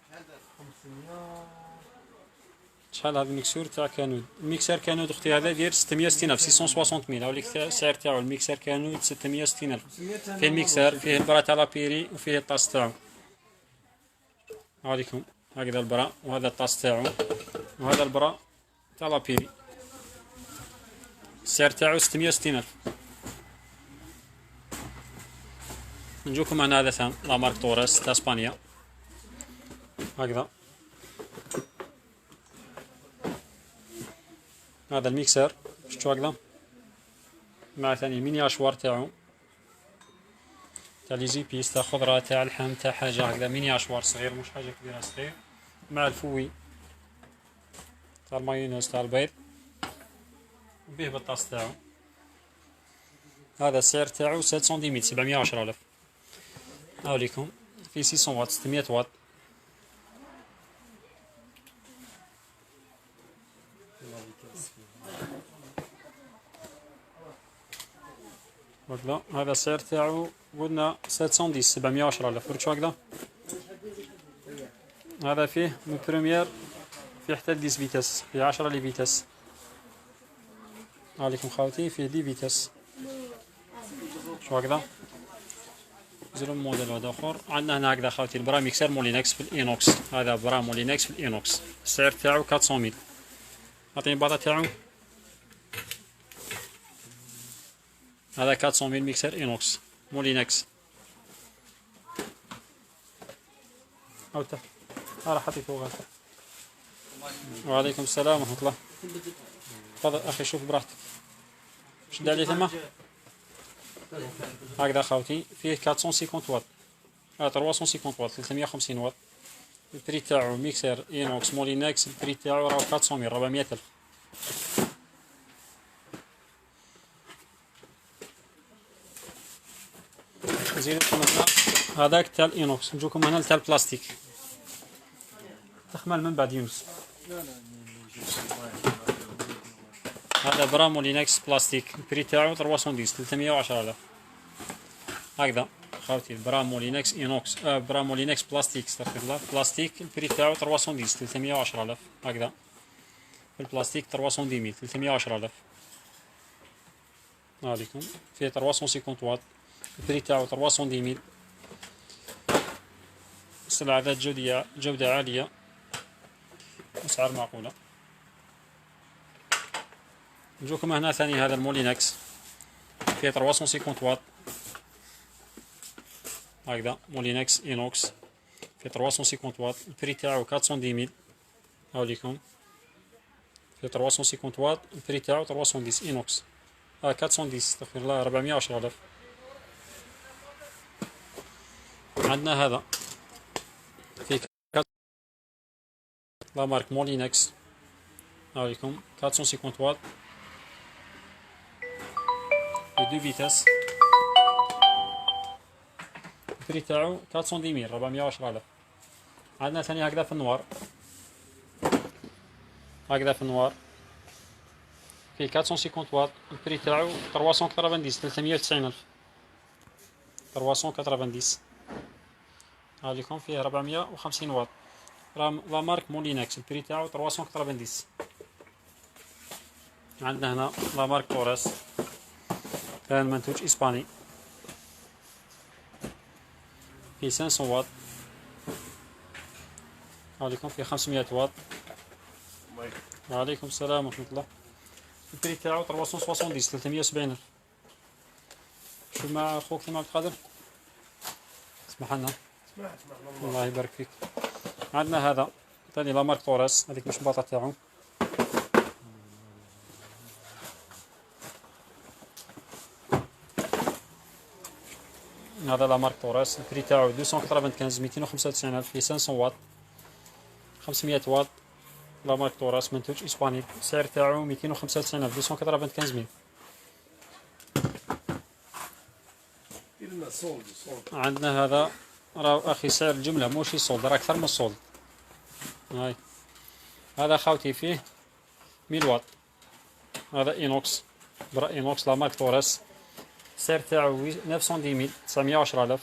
شحال هذا الميكسور تاع كانود؟ الميكسر كانود اختي هذا داير 660 في 660 ميل. هاوليك السعر تاعو الميكسر كانود 660 الف. فيه الميكسر، فيه البرا تاع لابيري، وفيه الطاس تاعو. هاوليكم هكذا البرا، وهذا الطاس تاعو، وهذا البرا تاع لابيري. السعر تاعو 660 الف. نجوكم عن هذا ثان لا مارك توريس تاع اسبانيا. هكذا هذا الميكسر شفتو هكذا، مع ثاني ميني اشوار تاعو تاع لي زيبيس تاع خضره تاع لحم تاع حاجه هكذا. ميني اشوار صغير، مش حاجه كبيره، صغير. مع الفوي تاع المايونيز تاع البيض، وبيه بالطاس تاعو. هذا السعر تاعو 710 710 الف. هاوليكم في 600 واط 600 واط. هكذا هذا السعر تاعو قلنا 710 710 الف. ورد شو هكذا. هذا فيه من بروميير، فيه حتى 10 فيتاس، فيه 10 لي فيتاس. عليكم خاوتي فيه 10 فيتاس. شو هكذا. زيرو موديل هذا اخر. عندنا هنا هكذا خاوتي البرا ميكسر مولينكس في الاينوكس. هذا برا مولينكس في الاينوكس، السعر تاعو 400 ميل. عطيني الباطا تاعو. هذا 400 ميل ميكسر اينوكس مولينكس. او تحت راه حطيته غير. وعليكم السلام ورحمه الله. تفضل اخي شوف براحتك. شد عليه ثما. هكذا خاوتي فيه 450 واط، 350 واط، 350 واط. البري تاعو ميكسر اينوكس مولينكس، البري تاعو راه 400 400 الف. نزيدكم هنا هذاك تاع الاينوكس. نجوكم هنا تاع البلاستيك. تخمل من بعد يونس. هذا برا مولينكس بلاستيك، البري تاعو 310 310 الف. هكذا خاوتي برا مولينكس اينوكس، برا مولينكس بلاستيك، استغفر الله، بلاستيك البري تاعو 310 310 الف. هكذا في البلاستيك 310 310 الف. عليكم فيه 350 واط، البري تاعو 310 000. السلعة ذات جودة عالية، أسعار معقولة. نجوكم هنا ثاني هذا المولينكس فيه 350 واط، هكذا مولينكس إينوكس فيه 350 واط، البري تاعو 410 000. هاوليكم فيه 350 واط، البري تاعو 310 إينوكس 410 استغفر الله 410,000. عندنا هذا في لا مارك مولينكس، هاوليكم 450 واط، دو فيتاس، البري تاعو 410 000 410,000. عندنا ثاني هكذا في النوار، هكذا في النوار فيه 450 واط، البري تاعو 390 390,000 390. هاوليكم فيه 450 واط، لا مارك مولينكس البري تاعو 390. عندنا هنا لا مارك توريس، كان منتوج إسباني فيه 500 واط، هاوليكم فيه 500 واط. وعليكم السلام ورحمة الله. البري تاعو 370 370,000. شو مع خوك سي عبد القادر؟ اسمح لنا. الله يبارك فيك. عندنا هذا ثاني لا مارك توريس، هذيك مش مباطة تاعو. هذا لا مارك توريس، البري تاعو 295 295,000 فيه 500 واط 500 واط. لا مارك توريس منتوج إسباني، السعر تاعو 295,000 295,000. عندنا هذا راه أخي سعر الجملة موشي صولد، راه أكثر من الصولد. هاي هذا خاوتي فيه 1000 واط، هذا إينوكس برا إينوكس لا مارك توريس، السعر تاعو 910 000 910,000.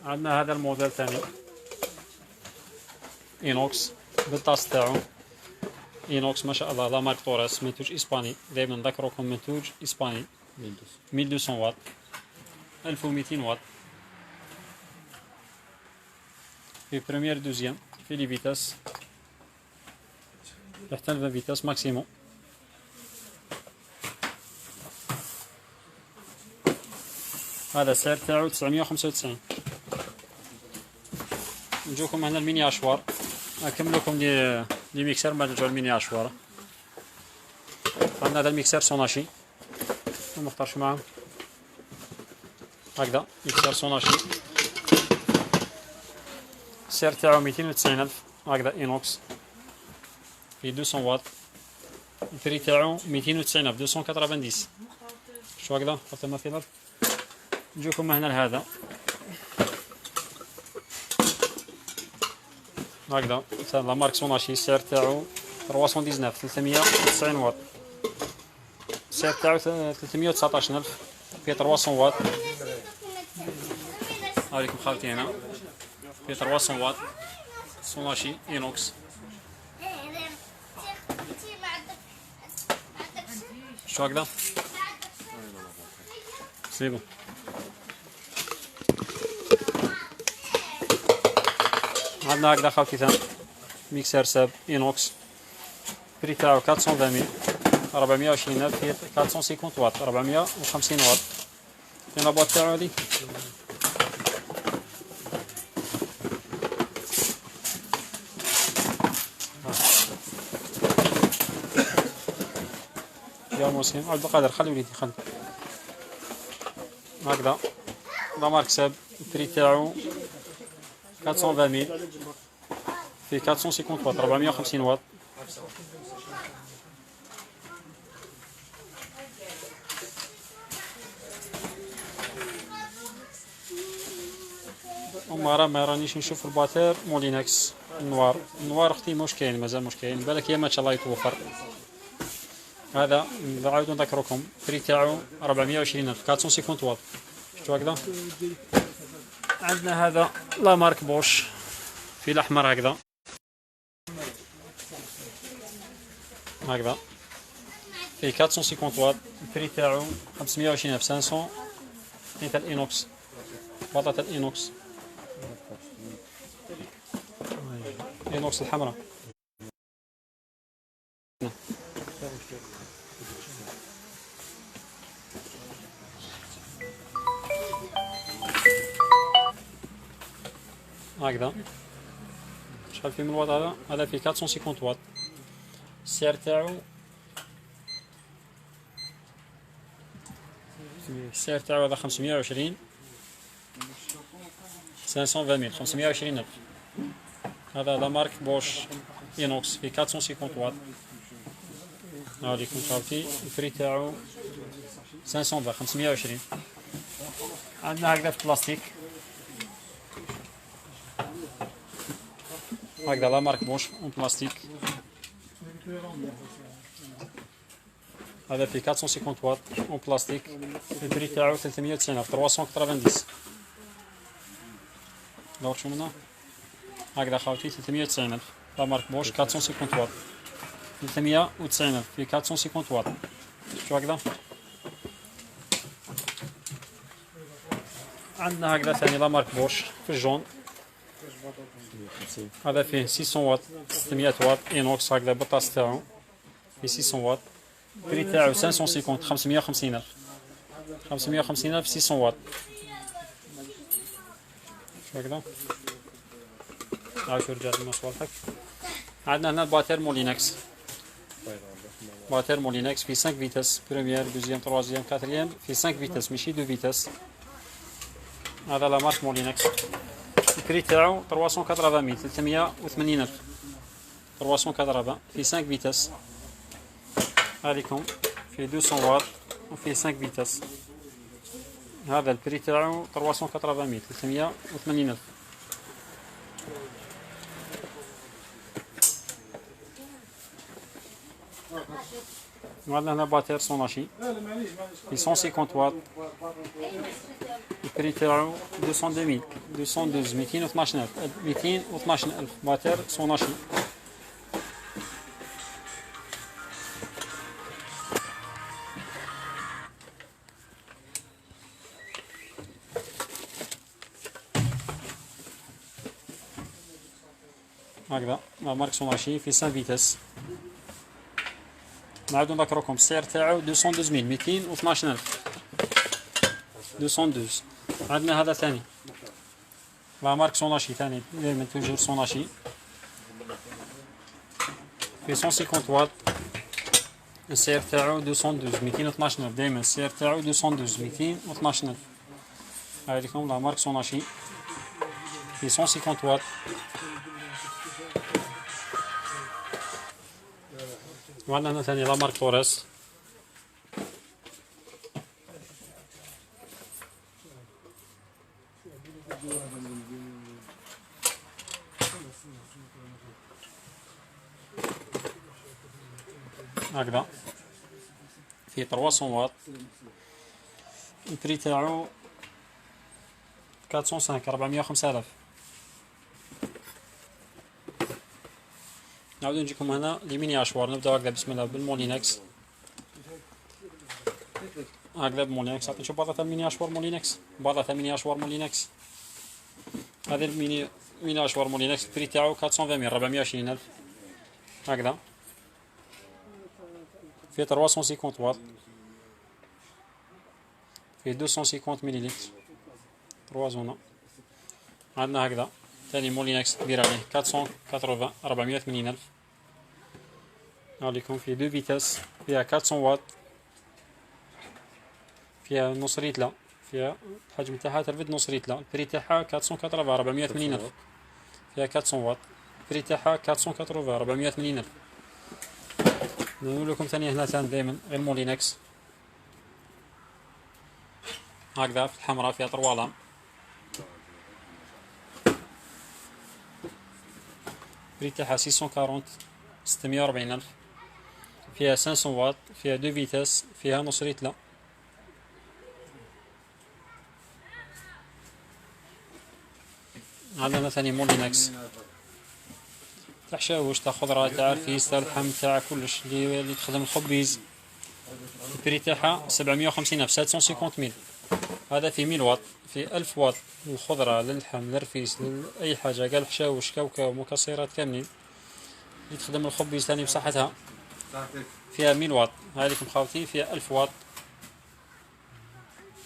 عندنا هذا الموديل ثاني إينوكس بالطاس تاعو، إينوكس ما شاء الله لا مارك توريس منتوج إسباني، دايما نذكركم منتوج إسباني 1200 واط 1200 واط. في بريمير دوزيام في لي فيتاس حتى 20 فيتاس ماكسيموم. هذا السعر تاعو 995. نجوكم هنا الميني اشوار، نكملكم لي ميكسر ما نرجعو الميني اشوار. عندنا هذا الميكسر سوناشي، ما نختارش معاه هكذا ميكسر سوناشي، السعر تاعو 290,000 هكذا إينوكس في 200 واط، البري تاعو 290,000 290. شو هكذا حتى ما في ضرب. نجوكم هنا لهذا هكذا لا مارك سوناشي، السعر تاعو 319 390 واط، السعر تاعو 319,000 فيه 300 واط. هاوليكم خاوتي هنا فيه 300 واط سوناشي إينوكس. شو هكذا سيبو. عندنا هكذا خاوتي ثاني ميكسر ساب إينوكس، بري تاعو 420 000 420,000 فيه 450 واط 450 واط. فين لابواط تاعو هادي؟ يا مسلم عبد القادر خلي وليدي خلي. هكذا لا مارك ساب، البري تاعو 420 000 فيه 450 واط 450 واط. ما رانيش نشوف الباتير مولينكس النوار اختي مش كاين، مازال مش كاين، بالك يا ما شاء الله يتوفر. هذا نعاودو نذكركم البري تاعو 420,000 450 واط. شفتو هكذا. عندنا هذا لا مارك بوش في الاحمر هكذا، هكذا فيه 450 واط. البري تاعو 520 ألف 500. ثنية الإينوكس، بطاطا الإينوكس، إينوكس الحمراء. هكذا شحال فيه من واط هذا؟ هذا فيه 450 واط. السعر تاعو هذا 520 520 000 520 ألف. هذا لا مارك بوش إينوكس فيه 450 واط. هاوليكم صافي البري تاعو 520 520. عندنا هكذا في البلاستيك، هكذا لا مارك بوش اون بلاستيك. هذا فيه 450 واط اون بلاستيك. البري تاعو 390 ألف 390. دور شو منه هكذا خاوتي 390 ألف. لا مارك بوش 450 واط 390 ألف فيه 450 واط. شو هكذا. عندنا هكذا ثاني لا مارك بوش في الجون، هذا فيه 600 واط 600 واط إينوكس. هكذا بالطاس تاعو فيه 600 واط. البري تاعو 550 550 ألف 550 ألف 600 واط. شو هكذا. شو رجعت لنا صوالحك. عندنا هنا الباتير مولينكس، باتير مولينكس في 5 فيتاس، بروميير دوزيام تروازيام كاتريام، في 5 فيتاس ماشي 2 فيتاس. هذا لا مارك مولينكس. البري تاعو 380 380 ألف 380 في 5 فيتاس. هاذيكم في 200 واط وفي 5 فيتاس. هذا البري تاعو 380 380 ألف. وعندنا هنا باتير سوناشي في 150 واط. البري تاعو 212 212 ألف باتير سوناشي. هكذا مارك سوناشي في 5 فيتاس. نعاودو نذكركم السعر تاعو 212 212 ألف 212. عندنا هذا ثاني لا مارك سوناشي ثاني دائما توجور سوناشي في 150 واط. السعر تاعو 212 212 ألف. دائما السعر تاعو 212 212 ألف. هاذيكم لا مارك سوناشي في 150 واط. وعندنا هنا ثاني لا مارك توريس هكذا في 300 واط. البري تاعو 405 405 ألف. نعاودو نجيكم هنا لميني اشوار. نبداو هكذا بسم الله بالمولينكس. هكذا بمولينكس. عطيني نشوف بلاطة الميني اشوار مولينكس. بلاطة ميني اشوار مولينكس. هذه الميني اشوار مولينكس البري تاعو 420 420 ألف. هكذا في 350 واط في 250 مليلتر 3 زونا. عندنا هكذا ثاني مولينكس كبير عليه 480 480 ألف. هاوليكم في 2 فيتاس فيها 400 واط، فيها نص ريتلة، فيها الحجم تاعها ترفد نص ريتلة. البري تاعها 480 480 ألف. فيها 400 واط. البري تاعها 480 480 ألف. نقول لكم ثاني هنا ثاني دائما غير مولينكس هكذا في الحمراء فيها طروالة. البري تاعها 640 640 ألف. فيها 500 واط، فيها 2 فيتاس، فيها نص ريتلة. عندنا ثاني مولينكس تاع شاوش تاع خضرة تاع رفيس تاع اللحم تاع كلش اللي تخدم الخبيز. البري تاعها 750 ألف 750 هذا في 1000 واط، في 1000 واط للخضرة للحم للرفيس لأي حاجة قال حشاوش كاوكاو مكسرات كاملين اللي تخدم الخبيز ثاني بصحتها فيها 1000 واط. هذيك مخاوتي فيها 1000 واط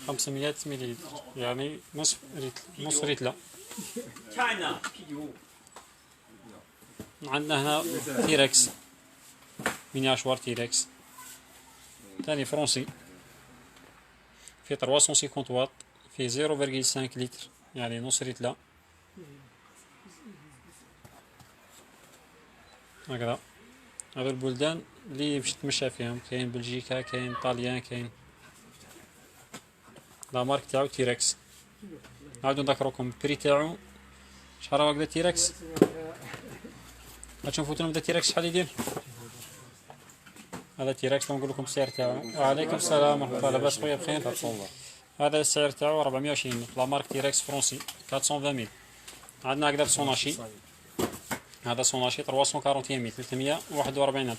500 مليلتر يعني نصف ريتل. عندنا هنا تيركس ميني اشوار تيركس ثاني فرنسي في 350 واط في 0.5 لتر يعني نص ريتل هكذا. هذو البلدان اللي باش تمشى فيهم كاين بلجيكا كاين طاليان كاين. لا مارك تاعو تيركس. نعاودو نذكركم البري تاعو شحال راه هكذا تيركس. هاتشوفو نفوتو نبدا تيركس شحال يدير. هذا تيركس نقول لكم السعر تاعو. وعليكم السلام ورحمة الله لاباس خويا بخير. هذا السعر تاعو 420 لا مارك تيركس فرنسي 420000. عندنا هكذا سوناشي هذا سوناشي 341 341000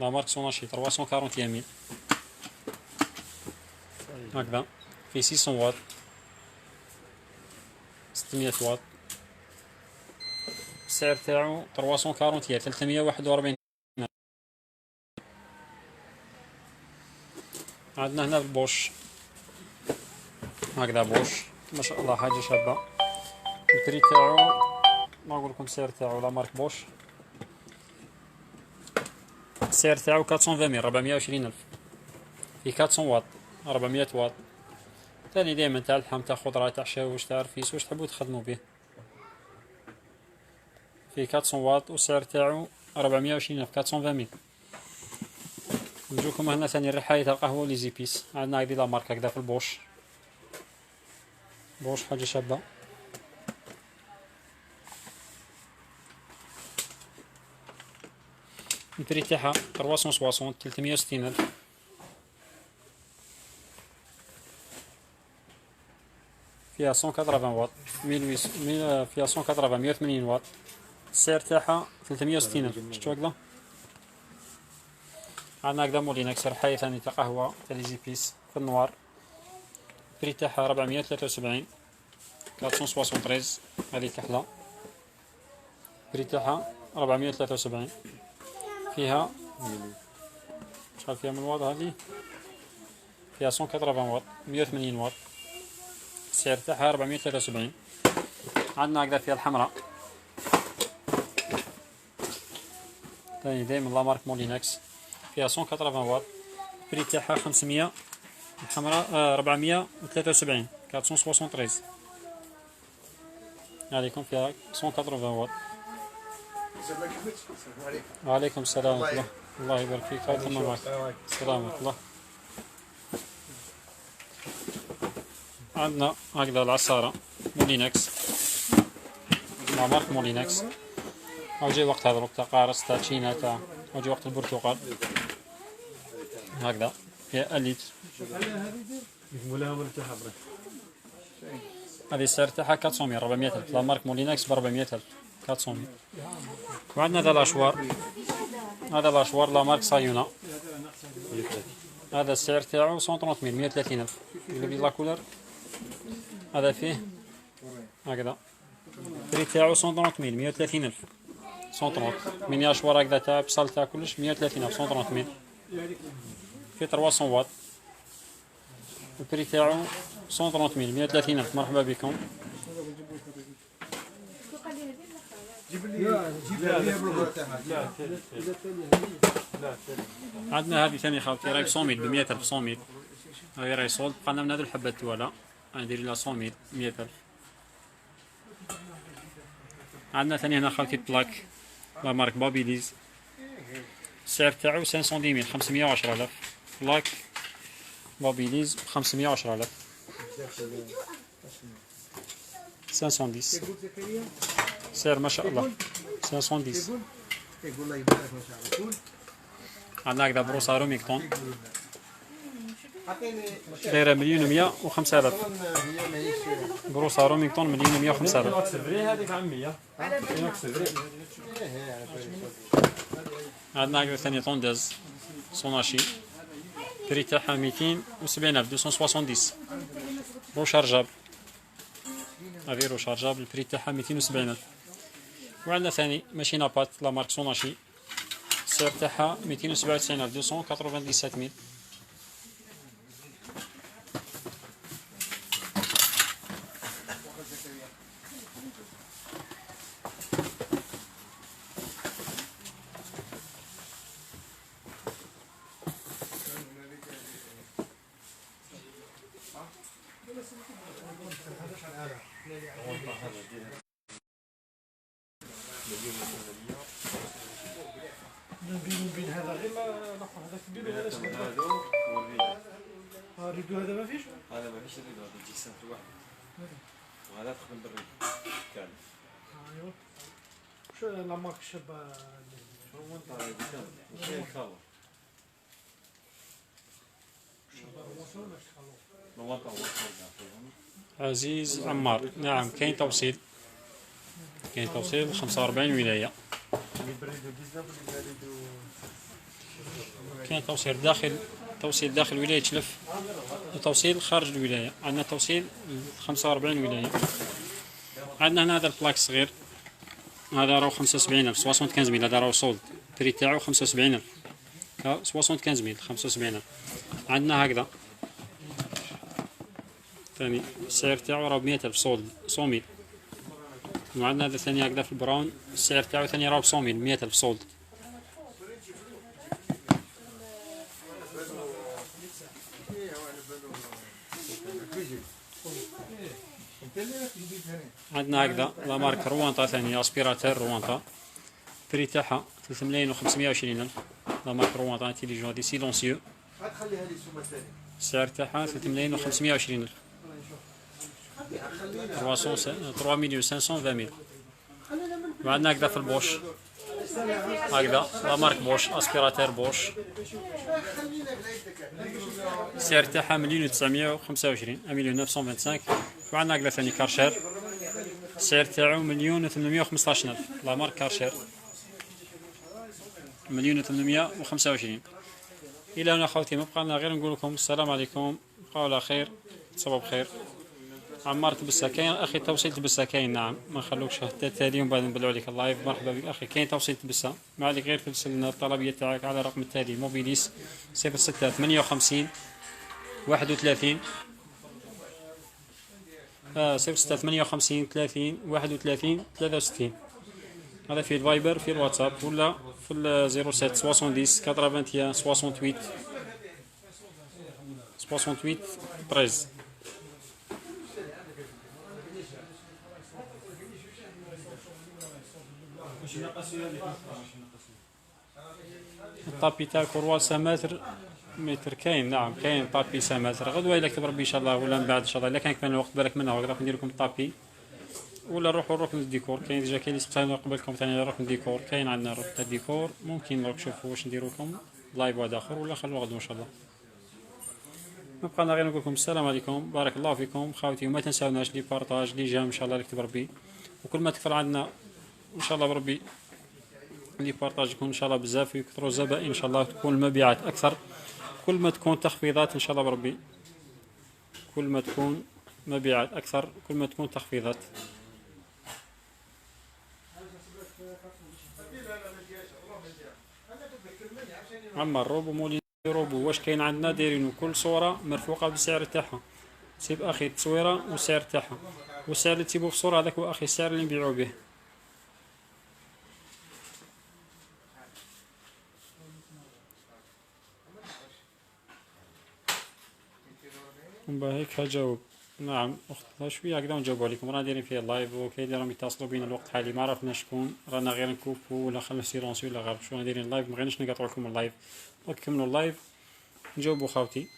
لا مارك سوناشي 341 هكذا في 600 واط 600 واط السعر تاعو 341 عندنا هنا البوش هكذا بوش ما شاء الله حاجة شابة. البري تاعو ما نقول لكم السعر تاعو لا مارك بوش السعر تاعو 420000 في 400 واط 400 واط ثاني دائما تاع اللحم تاع خضرة تاع شاوش تاع رفيس واش تحبوا تخدموا به في 400 واط والسعر تاعو 420000 420000. نجوكم هنا ثاني الرحاية تاع القهوة لي زيبيس عندنا هذه لا مارك هكذا في البوش بوش حاجة شابة. البري تاعها 360 360000 فيها 180 واط 1800 فيها 180 180 واط السعر تاعها 360000 شفتو هكذا. عندنا هكذا مولينكس رحاية ثاني تاع قهوة تاع لي زيبيس في النوار البري تاعها 473 473 هذه كحلة البري تاعها 473 فيها شحال فيها من واط هذه فيها 180 واط 180 واط السعر تاعها 473. عندنا هكذا فيها الحمراء ثاني دايما لا مارك مولينكس فيها 180 واط البري تاعها 500 الحمراء 473 473 عليكم فيها 180 واط. وعليكم السلام ورحمة الله. الله يبارك فيك. هاي تمام معك. السلام ورحمة الله. عندنا هكذا العصارة مولينكس مع مارك مولينكس أو جاي وقت هذا الوقت تاع قارص تاع تشينا تاع أو جاي وقت البرتقال هكذا فيها اللتر هذه السعر تاعها 400 400000 لا مارك مولينكس ب 400000 400. وعندنا هذا الاشوار هذا الاشوار لا مارك صايونة هذا السعر تاعو 130 130000 اللي لا كولر هذا فيه هكذا البري تاعو 130 130000 130 ميني اشوار هكذا تاع بصل تاع كلش 130000 130 في 300 واط البري تاعو 130 130000 مرحبا بكم. عندنا هذه ثاني خاوتي راهي ب 100 ب 100000 100 هاي راهي صولد بقالنا من هذو الحبات تولا ندير لها 100 100000. عندنا ثاني هنا خاوتي بلاك لا مارك بابيليز السعر تاعو 510000 510000 بلاك بابيليز 510000 510 سعر ما شاء الله 510. عندنا هكذا بروسة روميكتون دايره 1,105,000. بروسه رومينغتون 1,105,000. هذيك عمية عندنا عقله ثانيه طونداز سوناشي بري تاعها 270,000 270. روشارجابل، هذه روشارجابل البري تاعها 270,000. وعندنا ثاني ماشينه بات لا مارك سوناشي السعر تاعها 297,000 297,000. بين هذا غير الاخر هذا كبير وهذا صغير. الريدو هذا ما فيش؟ هذا ما فيش الريدو، هذا يجي سنة واحد وهذا تخدم بالريدو كامل. ايوا شو لا مارك شابه شو هو انت هذا كامل وكاين كالر عزيز عمار، نعم كاين توصيل، كاين توصيل 45 ولاية. كاين توصيل داخل ولاية تلف وتوصيل خارج الولاية. عندنا توصيل 45 ولاية. عندنا هنا هذا البلاك صغير، هذا راهو 75,000 75,000. هذا راهو صولد بري تاعو 75,000 75,000 75,000. عندنا هكذا ثاني السعر تاعو راه ب100,000 صولد 100,000. وعندنا هذا ثاني هكذا في البراون السعر تاعو ثاني راه ب 100,000 صولد. عندنا هكذا لا مارك روانتا ثاني اسبيراتور روانتا بري تاعها 3,520,000. لا مارك روانتا انتيليجون دي سيلونسيو السعر تاعها 3,520,000 3,520,000. وعندنا هكذا في البوش هكذا لا مارك بوش اسبيراتور بوش السعر تاعها 1,925 1,925. وعندنا هكذا ثاني كارشير السعر تاعو 1,815,000 لا مارك كارشير 1,825. الى هنا خوتي ما بقى لنا غير نقول لكم السلام عليكم، بقاو على خير، تصبوا بخير. عمار تبسه كاين اخي توصيل تبسه كاين، نعم ما نخلوكش حتى التالي ومن بعد نبلعوا عليك اللايف. مرحبا بك اخي، كاين توصيل تبسه، ما عليك غير ترسل لنا الطلبيه تاعك على الرقم التالي موبيليس 06 58 31 06 58 30 31 63. هذا في الفايبر في الواتساب ولا في 07 70 81 68 68 13. الطابي تاع كروال سماتر متر كاين، نعم كاين طابي سماتر. غدوه الا كتب ربي ان شاء الله ولا من بعد ان شاء الله الا كان كمان الوقت بالك منها راح ندير لكم الطابي ولا نروحوا الركن الديكور. كاين ديجا كاين اللي سقسانا قبلكم ثاني الركن الديكور، كاين عندنا ركن الديكور ممكن نروح نشوفوا واش نديروا لكم لايف واحد اخر ولا خلوا غدوه ان شاء الله. ما بقى لنا غير نقول لكم السلام عليكم، بارك الله فيكم خاوتي. وما تنساوناش لي بارطاج لي جام ان شاء الله اللي كتب ربي، وكل ما تكثر عندنا ان شاء الله بربي لي بارطاج يكون ان شاء الله بزاف ويكثروا الزبائن ان شاء الله، تكون المبيعات اكثر. كل ما تكون تخفيضات ان شاء الله بربي، كل ما تكون مبيعات اكثر كل ما تكون تخفيضات. عمر روبو مولي روبو واش كاين عندنا دايرينو كل صوره مرفوقه بالسعر تاعها. سيب اخي التصويره والسعر تاعها، والسعر اللي تسيبوه في الصوره هذاك هو اخي السعر اللي نبيعو به. هيك هجاوب. نعم اختها شويه هكذا ونجاوبوا عليكم. رانا دايرين فيها اللايف وكاين اللي راهم يتصلوا بينا الوقت الحالي ما عرفنا شكون، رانا غير نكوفو ولا خلنا سيلونسيو ولا غير شو دايرين اللايف، ما غيرناش نقاطعوا لكم اللايف. نكملوا اللايف نجاوبوا خاوتي.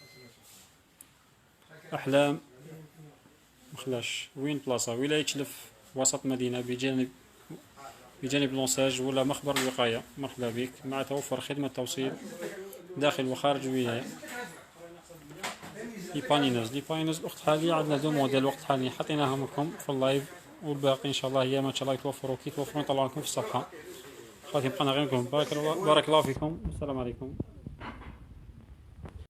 احلام مخلاش وين بلاصه؟ ولايه تلف وسط مدينه بجانب لونساج ولا مخبر الوقايه. مرحبا بك مع توفر خدمه توصيل داخل وخارج الولايه. لي بانينوز الوقت حاليا عندنا دو موديل الوقت حاليا حطيناهم لكم في اللايف، والباقي ان شاء الله هي ما شاء الله يتوفروا كي يتوفروا نطلعوا لكم في الصفحه. خاطر بقينا غير نقول بارك الله فيكم والسلام عليكم.